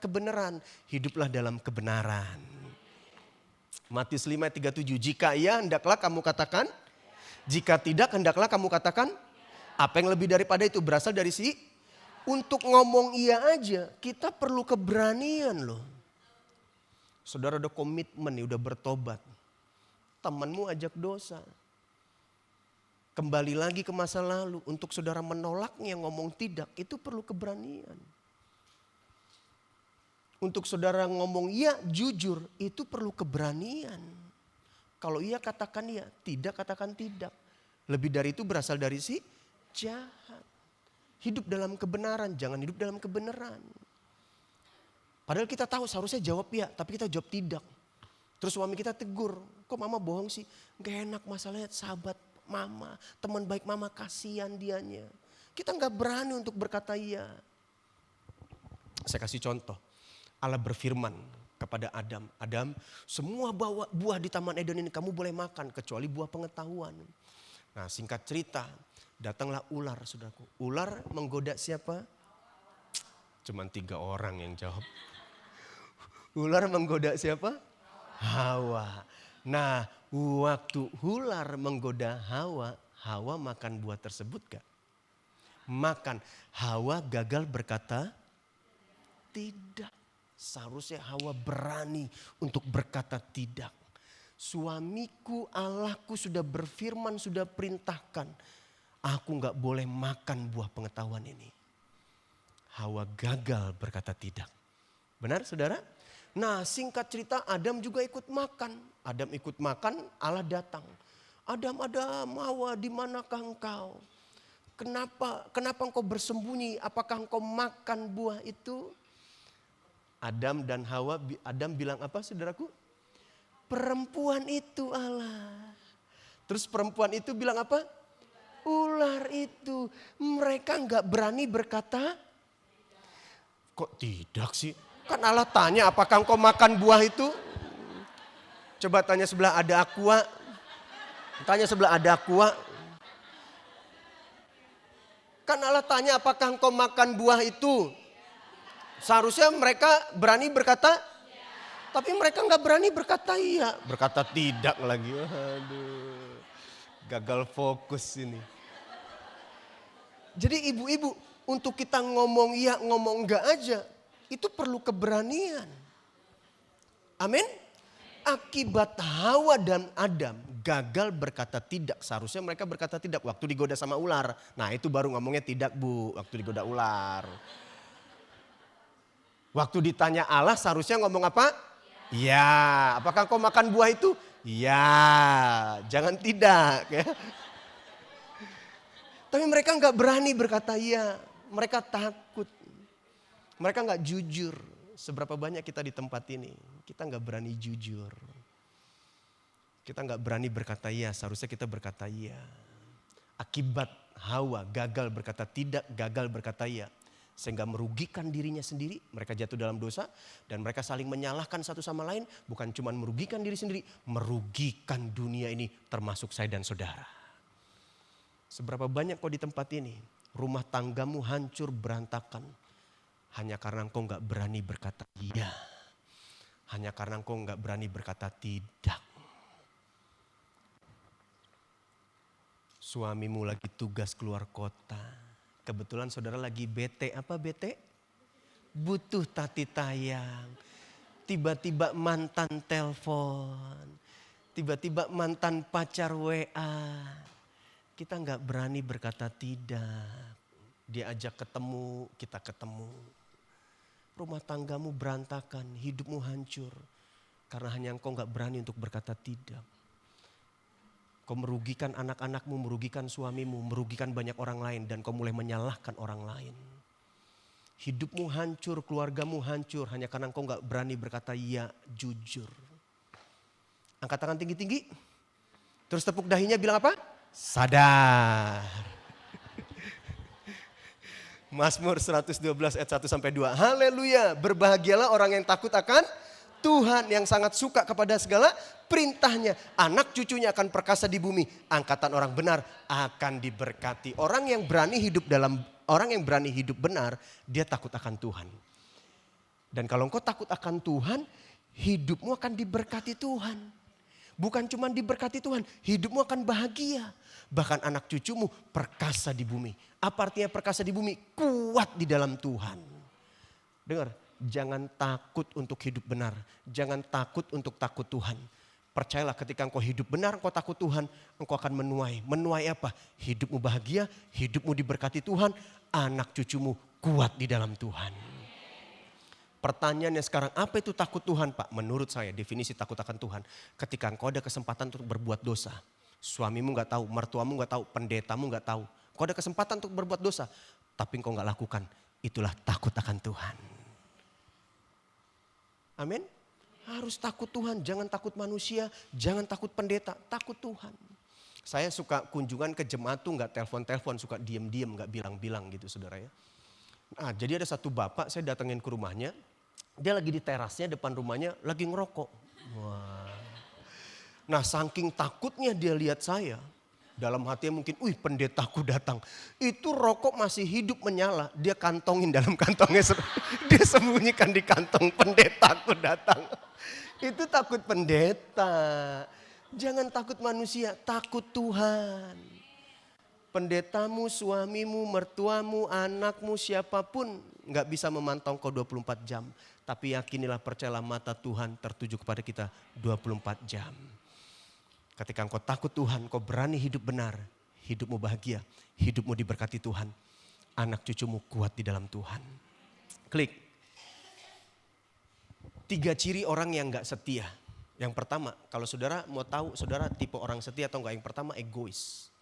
kebenaran, hiduplah dalam kebenaran. Matius 5:37, jika iya hendaklah kamu katakan, jika tidak hendaklah kamu katakan. Apa yang lebih daripada itu berasal dari untuk ngomong iya aja kita perlu keberanian loh. Saudara udah komitmen nih, udah bertobat. Temanmu ajak dosa. Kembali lagi ke masa lalu, untuk saudara menolaknya ngomong tidak, itu perlu keberanian. Untuk saudara ngomong iya jujur, itu perlu keberanian. Kalau iya katakan iya, tidak katakan tidak. Lebih dari itu berasal dari jahat. Hidup dalam kebenaran, jangan hidup dalam kebenaran. Padahal kita tahu seharusnya jawab iya, tapi kita jawab tidak. Terus suami kita tegur, kok mama bohong sih? Gak enak masalahnya sahabat mama, teman baik mama, kasihan dianya. Kita gak berani untuk berkata iya. Saya kasih contoh. Allah berfirman kepada Adam, Adam semua buah di Taman Eden ini kamu boleh makan kecuali buah pengetahuan. Nah singkat cerita, datanglah ular saudaraku. Ular menggoda siapa? Cuman 3 orang yang jawab. Ular menggoda siapa? Hawa. Nah waktu ular menggoda Hawa, Hawa makan buah tersebut gak? Makan. Hawa gagal berkata tidak. Seharusnya Hawa berani untuk berkata tidak. Suamiku, Allahku sudah berfirman, sudah perintahkan. Aku gak boleh makan buah pengetahuan ini. Hawa gagal berkata tidak. Benar saudara? Nah singkat cerita Adam juga ikut makan. Adam ikut makan, Allah datang. Adam, Hawa di manakah engkau? Kenapa engkau bersembunyi? Apakah engkau makan buah itu? Adam dan Hawa, Adam bilang apa saudaraku? Perempuan itu Allah. Terus perempuan itu bilang apa? Ular itu. Mereka gak berani berkata. Kok tidak sih? Kan Allah tanya apakah engkau makan buah itu? Coba tanya sebelah ada aqua. Tanya sebelah ada aqua. Kan Allah tanya apakah engkau makan buah itu? Seharusnya mereka berani berkata, tapi mereka nggak berani berkata iya, berkata tidak lagi. Aduh, gagal fokus ini. Jadi ibu-ibu, untuk kita ngomong iya, ngomong enggak aja, itu perlu keberanian. Amin. Akibat Hawa dan Adam gagal berkata tidak, seharusnya mereka berkata tidak waktu digoda sama ular. Nah itu baru ngomongnya tidak bu, waktu digoda ular. Waktu ditanya Allah seharusnya ngomong apa? Ya. Apakah kau makan buah itu? Ya. Jangan tidak. Ya. Tapi mereka gak berani berkata iya. Mereka takut. Mereka gak jujur. Seberapa banyak kita di tempat ini. Kita gak berani jujur. Kita gak berani berkata iya. Seharusnya kita berkata iya. Akibat Hawa gagal berkata tidak, gagal berkata iya. Sehingga merugikan dirinya sendiri, mereka jatuh dalam dosa dan mereka saling menyalahkan satu sama lain. Bukan cuma merugikan diri sendiri, merugikan dunia ini termasuk saya dan saudara. Seberapa banyak kau di tempat ini, rumah tanggamu hancur berantakan. Hanya karena engkau gak berani berkata iya. Hanya karena engkau gak berani berkata tidak. Suamimu lagi tugas keluar kota. Kebetulan saudara lagi bete. Apa bete? Butuh tati tayang. Tiba-tiba mantan telepon. Tiba-tiba mantan pacar WA. Kita nggak berani berkata tidak. Dia ajak ketemu, kita ketemu. Rumah tanggamu berantakan, hidupmu hancur. Karena hanya engkau nggak berani untuk berkata tidak. Kau merugikan anak-anakmu, merugikan suamimu, merugikan banyak orang lain. Dan kau mulai menyalahkan orang lain. Hidupmu hancur, keluargamu hancur. Hanya karena engkau nggak berani berkata ya jujur. Angkat tangan tinggi-tinggi. Terus tepuk dahinya bilang apa? Sadar. Mazmur 112 ayat 1 sampai 2. Haleluya, berbahagialah orang yang takut akan Tuhan, yang sangat suka kepada segala perintahnya. Anak cucunya akan perkasa di bumi, angkatan orang benar akan diberkati. Orang yang berani hidup benar, dia takut akan Tuhan. Dan kalau engkau takut akan Tuhan, hidupmu akan diberkati Tuhan. Bukan cuma diberkati Tuhan, hidupmu akan bahagia. Bahkan anak cucumu perkasa di bumi. Apa artinya perkasa di bumi? Kuat di dalam Tuhan. Dengar, jangan takut untuk hidup benar. Jangan takut untuk takut Tuhan. Percayalah ketika engkau hidup benar, engkau takut Tuhan, engkau akan menuai. Menuai apa? Hidupmu bahagia, hidupmu diberkati Tuhan, anak cucumu kuat di dalam Tuhan. Pertanyaannya sekarang, apa itu takut Tuhan, Pak? Menurut saya definisi takut akan Tuhan, ketika engkau ada kesempatan untuk berbuat dosa. Suamimu gak tahu, mertuamu gak tahu, pendetamu gak tahu. Engkau ada kesempatan untuk berbuat dosa, tapi engkau gak lakukan. Itulah takut akan Tuhan. Amin. Harus takut Tuhan, jangan takut manusia, jangan takut pendeta, takut Tuhan. Saya suka kunjungan ke jemaat tuh gak telepon-telepon, suka diem-diem, gak bilang-bilang gitu saudara ya. Nah, jadi ada satu bapak, saya datengin ke rumahnya. Dia lagi di terasnya depan rumahnya lagi ngerokok. Wah. Nah saking takutnya dia lihat saya. Dalam hatinya mungkin, pendetaku datang. Itu rokok masih hidup menyala. Dia kantongin dalam kantongnya. Dia sembunyikan di kantong, pendetaku datang. Itu takut pendeta. Jangan takut manusia, takut Tuhan. Pendetamu, suamimu, mertuamu, anakmu, siapapun gak bisa memantau kau 24 jam. Tapi yakinilah, percayalah, mata Tuhan tertuju kepada kita 24 jam. Ketika engkau takut Tuhan, kau berani hidup benar. Hidupmu bahagia, hidupmu diberkati Tuhan. Anak cucumu kuat di dalam Tuhan. Klik. 3 ciri orang yang gak setia. Yang pertama, kalau saudara mau tahu saudara tipe orang setia atau enggak. Yang pertama, egois.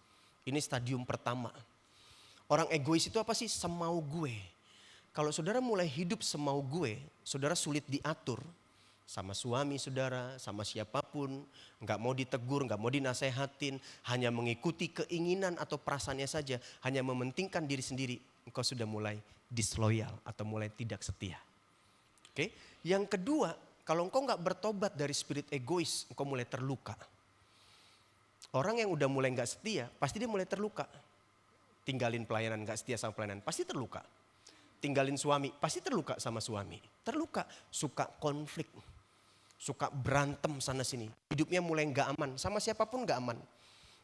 Ini stadium pertama. Orang egois itu apa sih? Semau gue. Kalau saudara mulai hidup semau gue, saudara sulit diatur sama suami saudara, sama siapapun. Gak mau ditegur, gak mau dinasehatin, hanya mengikuti keinginan atau perasaannya saja. Hanya mementingkan diri sendiri. Engkau sudah mulai disloyal atau mulai tidak setia. Oke? Yang kedua, kalau engkau gak bertobat dari spirit egois, engkau mulai terluka. Orang yang udah mulai gak setia, pasti dia mulai terluka. Tinggalin pelayanan, gak setia sama pelayanan, pasti terluka. Tinggalin suami, pasti terluka sama suami. Terluka, suka konflik. Suka berantem sana sini. Hidupnya mulai gak aman, sama siapapun gak aman.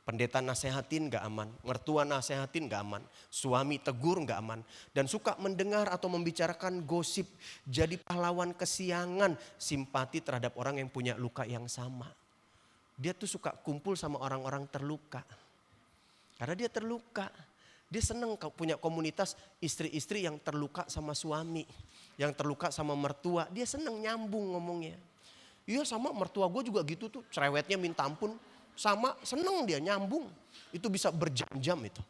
Pendeta nasehatin gak aman, mertua nasehatin gak aman. Suami tegur gak aman. Dan suka mendengar atau membicarakan gosip. Jadi pahlawan kesiangan, simpati terhadap orang yang punya luka yang sama. Dia tuh suka kumpul sama orang-orang terluka. Karena dia terluka. Dia senang punya komunitas istri-istri yang terluka sama suami. Yang terluka sama mertua. Dia senang nyambung ngomongnya. Iya sama mertua gue juga gitu tuh. Cerewetnya minta ampun. Sama senang dia nyambung. Itu bisa berjam-jam itu.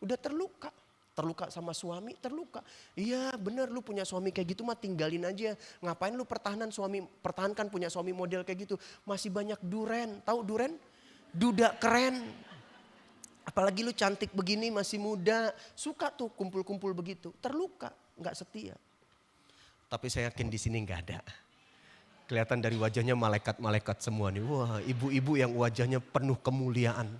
Udah terluka. Terluka sama suami, terluka. Iya bener, lu punya suami kayak gitu mah tinggalin aja. Ngapain lu pertahankan punya suami model kayak gitu. Masih banyak duren. Tahu duren? Duda keren. Apalagi lu cantik begini masih muda. Suka tuh kumpul-kumpul begitu. Terluka, gak setia. Tapi saya yakin di sini gak ada. Kelihatan dari wajahnya malaikat-malaikat semua nih. Wah, ibu-ibu yang wajahnya penuh kemuliaan.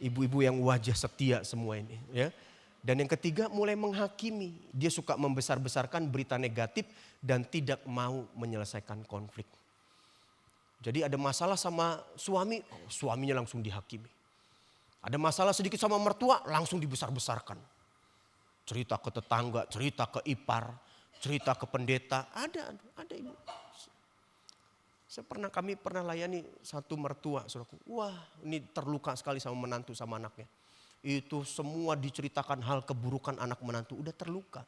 Ibu-ibu yang wajah setia semua ini. Ya. Dan yang ketiga mulai menghakimi. Dia suka membesar-besarkan berita negatif dan tidak mau menyelesaikan konflik. Jadi ada masalah sama suami, suaminya langsung dihakimi. Ada masalah sedikit sama mertua, langsung dibesar-besarkan. Cerita ke tetangga, cerita ke ipar, cerita ke pendeta. Ada ibu. Kami pernah layani satu mertua, saudaraku. Wah, ini terluka sekali sama menantu sama anaknya. Itu semua diceritakan hal keburukan anak menantu, udah terluka.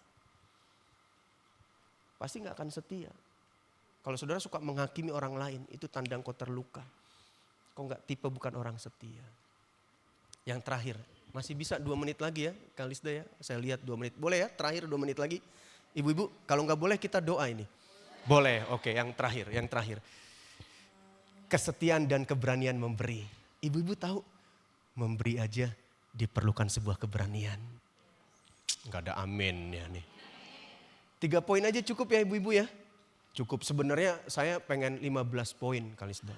Pasti gak akan setia. Kalau saudara suka menghakimi orang lain, itu tanda engkau terluka. Kau gak tipe bukan orang setia. Yang terakhir, masih bisa 2 menit lagi ya Kalisda ya. Saya lihat 2 menit. Boleh ya terakhir 2 menit lagi. Ibu-ibu kalau gak boleh kita doa ini. Boleh, oke yang terakhir. Kesetiaan dan keberanian memberi. Ibu-ibu tahu memberi aja diperlukan sebuah keberanian. Gak ada amin ya nih. 3 poin aja cukup ya ibu-ibu ya. Cukup, sebenarnya saya pengen 15 poin Kalisda.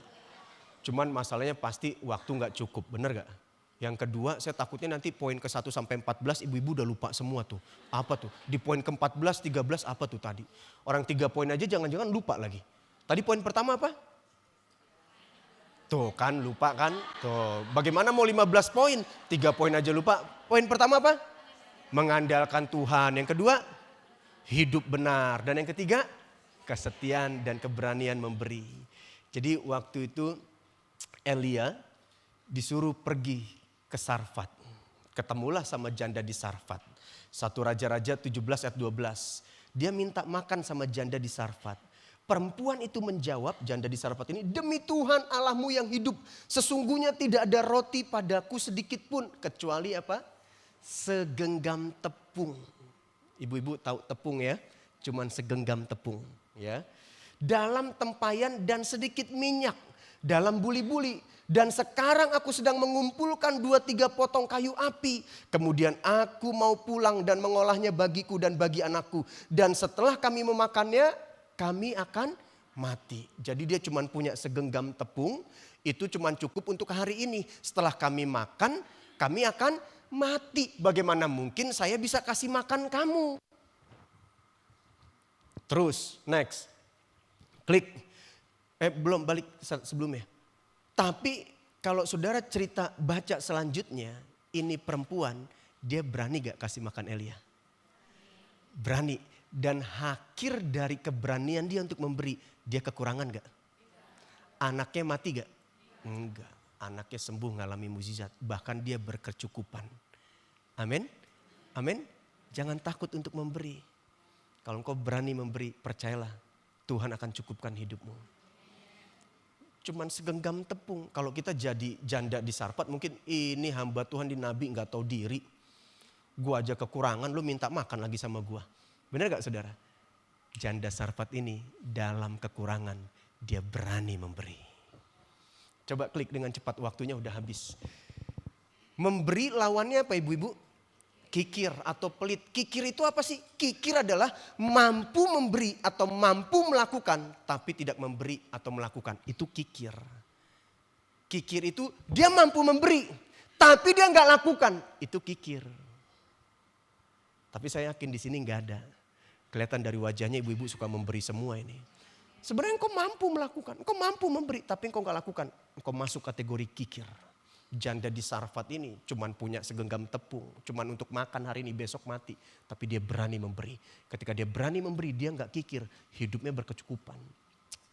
Cuman masalahnya pasti waktu gak cukup, bener gak? Yang kedua saya takutnya nanti poin ke 1 sampai 14 ibu-ibu udah lupa semua tuh. Apa tuh? Di poin ke 14, 13 apa tuh tadi? Orang 3 poin aja jangan-jangan lupa lagi. Tadi poin pertama apa? Tuh kan lupa kan? Tuh bagaimana mau 15 poin? 3 poin aja lupa. Poin pertama apa? Mengandalkan Tuhan. Yang kedua? Hidup benar. Dan yang ketiga, kesetiaan dan keberanian memberi. Jadi waktu itu Elia disuruh pergi ke Sarfat. Ketemulah sama janda di Sarfat. 1 Raja-Raja 17 ayat 12. Dia minta makan sama janda di Sarfat. Perempuan itu menjawab, janda di Sarfat ini, demi Tuhan Allahmu yang hidup, sesungguhnya tidak ada roti padaku sedikit pun kecuali apa? Segenggam tepung. Ibu-ibu tahu tepung ya, cuman segenggam tepung ya. Dalam tempayan dan sedikit minyak dalam buli-buli. Dan sekarang aku sedang mengumpulkan 2-3 potong kayu api. Kemudian aku mau pulang dan mengolahnya bagiku dan bagi anakku. Dan setelah kami memakannya, kami akan mati. Jadi dia cuman punya segenggam tepung, itu cuman cukup untuk hari ini. Setelah kami makan, kami akan mati. Bagaimana mungkin saya bisa kasih makan kamu? Terus, next. Klik. Belum balik sebelumnya. Tapi kalau saudara cerita baca selanjutnya, ini perempuan, dia berani gak kasih makan Elia? Berani. Dan akhir dari keberanian dia untuk memberi, dia kekurangan gak? Anaknya mati gak? Enggak. Anaknya sembuh ngalami mukjizat. Bahkan dia berkecukupan. Amin. Amin. Jangan takut untuk memberi. Kalau engkau berani memberi, percayalah Tuhan akan cukupkan hidupmu. Cuman segenggam tepung. Kalau kita jadi janda di Sarfat, mungkin ini hamba Tuhan di Nabi gak tahu diri. Gua aja kekurangan, lu minta makan lagi sama gua. Benar gak saudara? Janda Sarfat ini dalam kekurangan, dia berani memberi. Coba klik dengan cepat, waktunya udah habis. Memberi lawannya apa ibu-ibu? Kikir atau pelit. Kikir itu apa sih? Kikir adalah mampu memberi atau mampu melakukan tapi tidak memberi atau melakukan. Itu kikir. Kikir itu dia mampu memberi tapi dia nggak lakukan. Itu kikir. Tapi saya yakin di sini nggak ada. Kelihatan dari wajahnya ibu-ibu suka memberi semua ini. Sebenarnya engkau mampu melakukan, engkau mampu memberi, tapi engkau gak lakukan. Engkau masuk kategori kikir. Janda di Sarfat ini cuman punya segenggam tepung, cuman untuk makan hari ini, besok mati. Tapi dia berani memberi. Ketika dia berani memberi, dia gak kikir, hidupnya berkecukupan.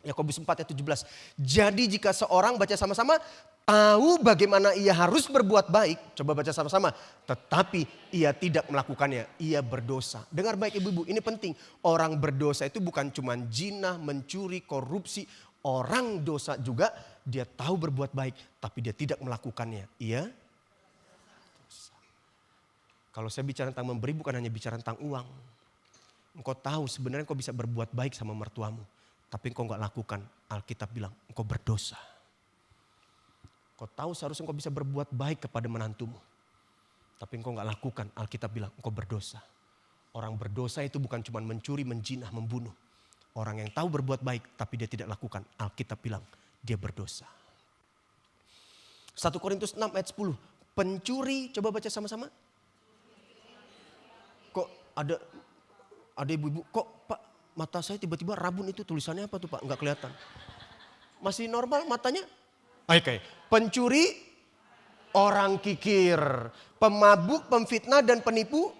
Yakobus 4 ayat 17. Jadi jika seorang, baca sama-sama, tahu bagaimana ia harus berbuat baik. Coba baca sama-sama. Tetapi ia tidak melakukannya. Ia berdosa. Dengar baik ibu-ibu, ini penting. Orang berdosa itu bukan cuma zina, mencuri, korupsi. Orang dosa juga dia tahu berbuat baik. Tapi dia tidak melakukannya. Ia dosa. Kalau saya bicara tentang memberi bukan hanya bicara tentang uang. Engkau tahu sebenarnya engkau bisa berbuat baik sama mertuamu. Tapi engkau gak lakukan. Alkitab bilang engkau berdosa. Kau tahu seharusnya engkau bisa berbuat baik kepada menantumu. Tapi engkau gak lakukan. Alkitab bilang engkau berdosa. Orang berdosa itu bukan cuma mencuri, menjinah, membunuh. Orang yang tahu berbuat baik tapi dia tidak lakukan. Alkitab bilang dia berdosa. 1 Korintus 6 ayat 10. Pencuri, coba baca sama-sama. Kok ada ibu-ibu, kok Pak mata saya tiba-tiba rabun, itu tulisannya apa tuh Pak? Enggak kelihatan. Masih normal matanya? Oke. Pencuri, orang kikir, pemabuk, pemfitnah dan penipu.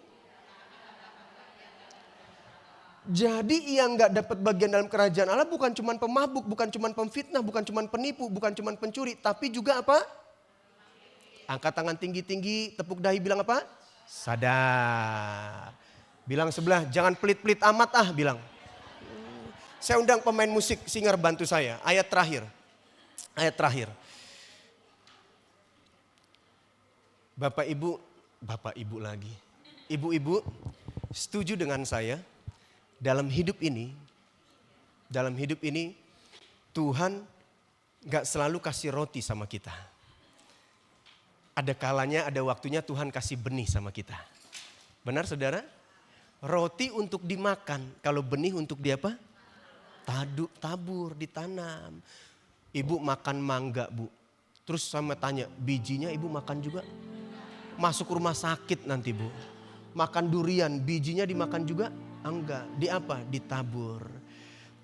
Jadi yang gak dapat bagian dalam kerajaan Allah bukan cuma pemabuk, bukan cuma pemfitnah, bukan cuma penipu, bukan cuma pencuri. Tapi juga apa? Angkat tangan tinggi-tinggi, tepuk dahi bilang apa? Sadar. Bilang sebelah, jangan pelit-pelit amat bilang. Saya undang pemain musik, singer bantu saya. Ayat terakhir. Ayat terakhir. Bapak ibu lagi. Ibu-ibu setuju dengan saya, dalam hidup ini Tuhan gak selalu kasih roti sama kita. Ada kalanya, ada waktunya Tuhan kasih benih sama kita. Benar saudara? Roti untuk dimakan, kalau benih untuk diapa? Tabur, ditanam. Ibu makan mangga bu, terus sama tanya, bijinya ibu makan juga? Masuk rumah sakit nanti bu. Makan durian, bijinya dimakan juga? Enggak, di apa? Ditabur.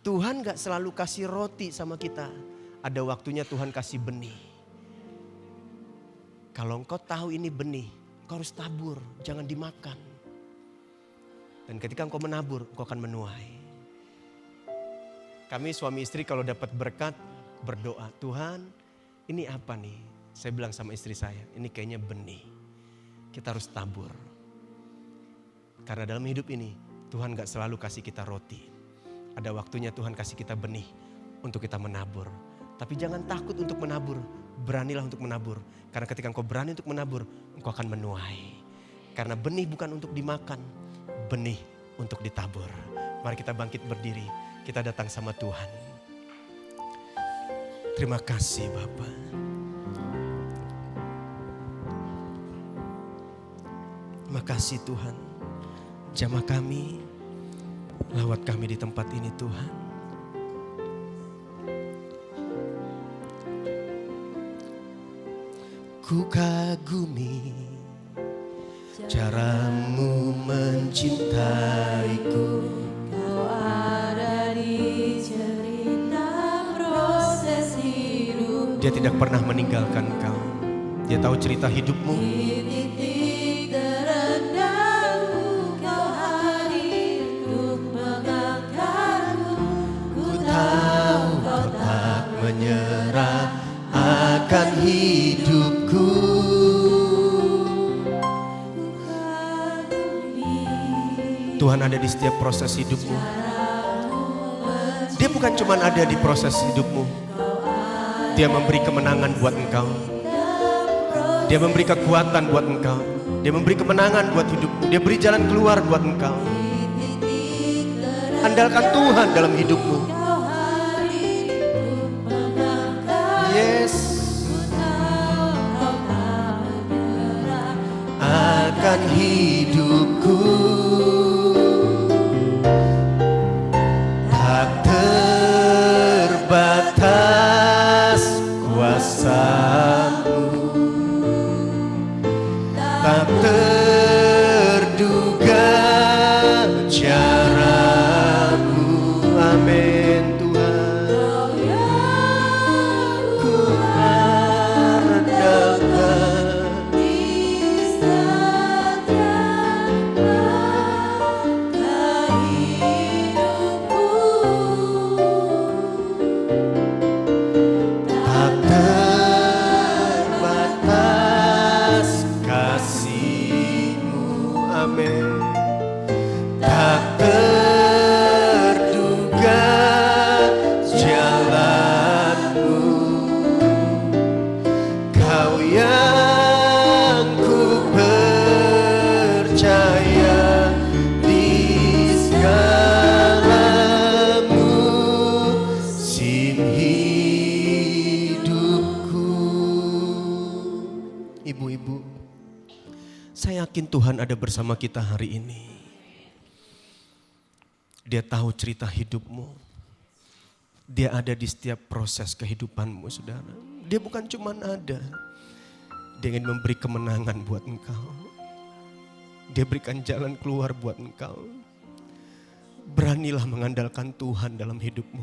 Tuhan gak selalu kasih roti sama kita. Ada waktunya Tuhan kasih benih. Kalau engkau tahu ini benih, engkau harus tabur, jangan dimakan. Dan ketika engkau menabur, engkau akan menuai. Kami suami istri kalau dapat berkat, berdoa, Tuhan ini apa nih? Saya bilang sama istri saya, ini kayaknya benih. Kita harus tabur. Karena dalam hidup ini Tuhan gak selalu kasih kita roti. Ada waktunya Tuhan kasih kita benih untuk kita menabur. Tapi jangan takut untuk menabur. Beranilah untuk menabur. Karena ketika engkau berani untuk menabur, engkau akan menuai. Karena benih bukan untuk dimakan, benih untuk ditabur. Mari kita bangkit berdiri. Kita datang sama Tuhan. Terima kasih Bapa. Terima kasih Tuhan. Jamah kami, lawat kami di tempat ini Tuhan. Ku kagumi caramu mencintaiku. Kau ada di cerita proses hidup. Dia tidak pernah meninggalkan kau. Dia tahu cerita hidupmu. Menyerah akan hidupku. Tuhan ada di setiap proses hidupmu. Dia bukan cuma ada di proses hidupmu. Dia memberi kemenangan buat engkau. Dia memberi kekuatan buat engkau. Dia memberi kemenangan buat hidupmu. Dia beri jalan keluar buat engkau. Andalkan Tuhan dalam hidupmu. Akan hidupku tak terbatas kuasamu, tak terduga caramu. Amin Tuhan. Ku andalkan tak terduga jalanmu. Kau yang ku percaya di segala musim hidupku. Ibu-ibu, saya yakin Tuhan ada bersama kita hari ini. Dia tahu cerita hidupmu. Dia ada di setiap proses kehidupanmu, saudara. Dia bukan cuma ada. Dia ingin memberi kemenangan buat engkau. Dia berikan jalan keluar buat engkau. Beranilah mengandalkan Tuhan dalam hidupmu.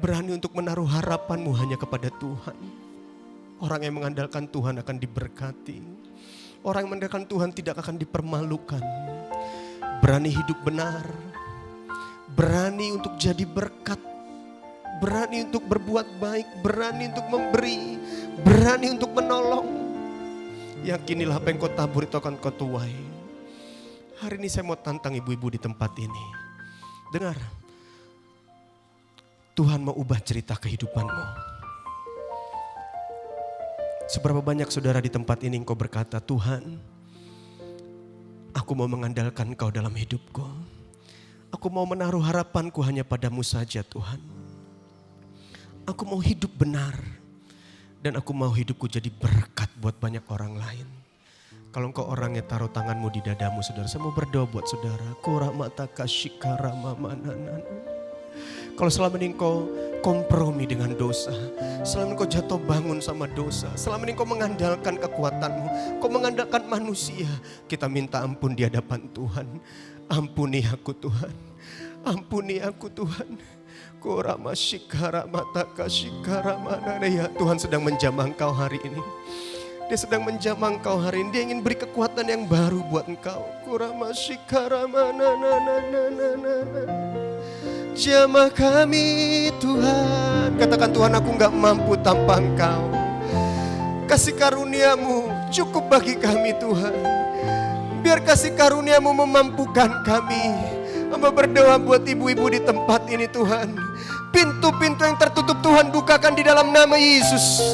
Berani untuk menaruh harapanmu hanya kepada Tuhan. Orang yang mengandalkan Tuhan akan diberkati. Orang yang mengandalkan Tuhan tidak akan dipermalukan. Berani hidup benar. Berani untuk jadi berkat berani untuk berbuat baik, berani untuk memberi, berani untuk menolong. Yakinilah apa yang kau tabur itu akan kau tuai. Hari ini saya mau tantang ibu-ibu di tempat ini. Dengar, Tuhan mau ubah cerita kehidupanmu. Seberapa banyak saudara di tempat ini engkau berkata, Tuhan, aku mau mengandalkan Engkau dalam hidupku. Aku mau menaruh harapanku hanya padamu saja Tuhan. Aku mau hidup benar. Dan aku mau hidupku jadi berkat buat banyak orang lain. Kalau engkau orangnya taruh tanganmu di dadamu saudara. Saya mau berdoa buat saudara. Kalau selama ini engkau kompromi dengan dosa. Selama ini engkau jatuh bangun sama dosa. Selama ini engkau mengandalkan kekuatanmu. Kau mengandalkan manusia. Kita minta ampun di hadapan Tuhan. Ampuni aku Tuhan. Ampuni aku Tuhan. Ya, Tuhan sedang menjamah engkau hari ini. Dia sedang menjamah engkau hari ini. Dia ingin beri kekuatan yang baru buat engkau. Jamah kami Tuhan. Katakan Tuhan, aku gak mampu tanpa engkau. Kasih karuniamu cukup bagi kami Tuhan. Biar kasih karuniamu memampukan kami. Hamba berdoa buat ibu-ibu di tempat ini Tuhan. Pintu-pintu yang tertutup Tuhan bukakan di dalam nama Yesus.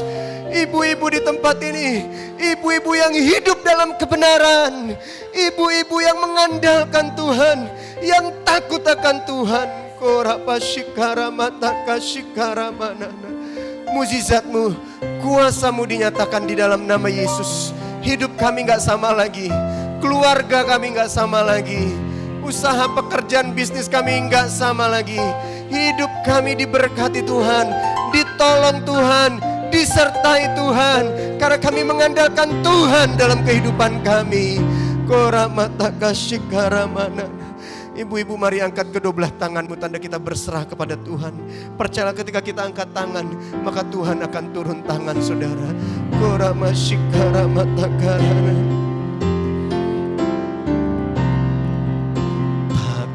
Ibu-ibu di tempat ini, ibu-ibu yang hidup dalam kebenaran, ibu-ibu yang mengandalkan Tuhan, yang takut akan Tuhan. Mujizatmu, kuasamu dinyatakan di dalam nama Yesus. Hidup kami gak sama lagi, keluarga kami gak sama lagi, usaha pekerjaan bisnis kami gak sama lagi. Hidup kami diberkati Tuhan, ditolong Tuhan, disertai Tuhan. Karena kami mengandalkan Tuhan dalam kehidupan kami. Ibu-ibu mari angkat kedua belah tanganmu, tanda kita berserah kepada Tuhan. Percayalah ketika kita angkat tangan, maka Tuhan akan turun tangan saudara. Tak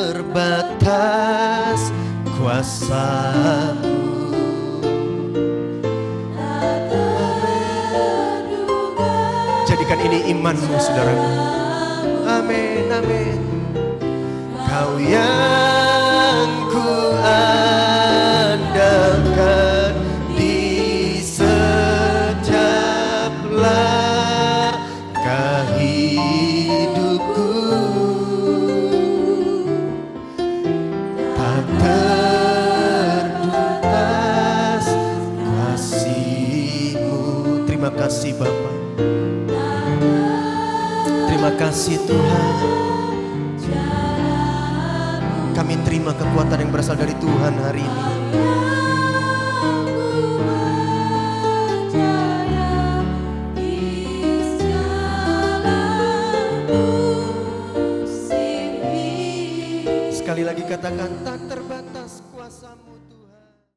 terbatas kuasa-Mu, jadikan ini imanmu saudaraku. Amin, amin. Kau yang ku andalkan di setiap langkah hidupku. Tak terbatas kasih-Mu. Terima kasih Bapa. Terima kasih Tuhan. Kami terima kekuatan yang berasal dari Tuhan hari ini. Sekali lagi katakan, tak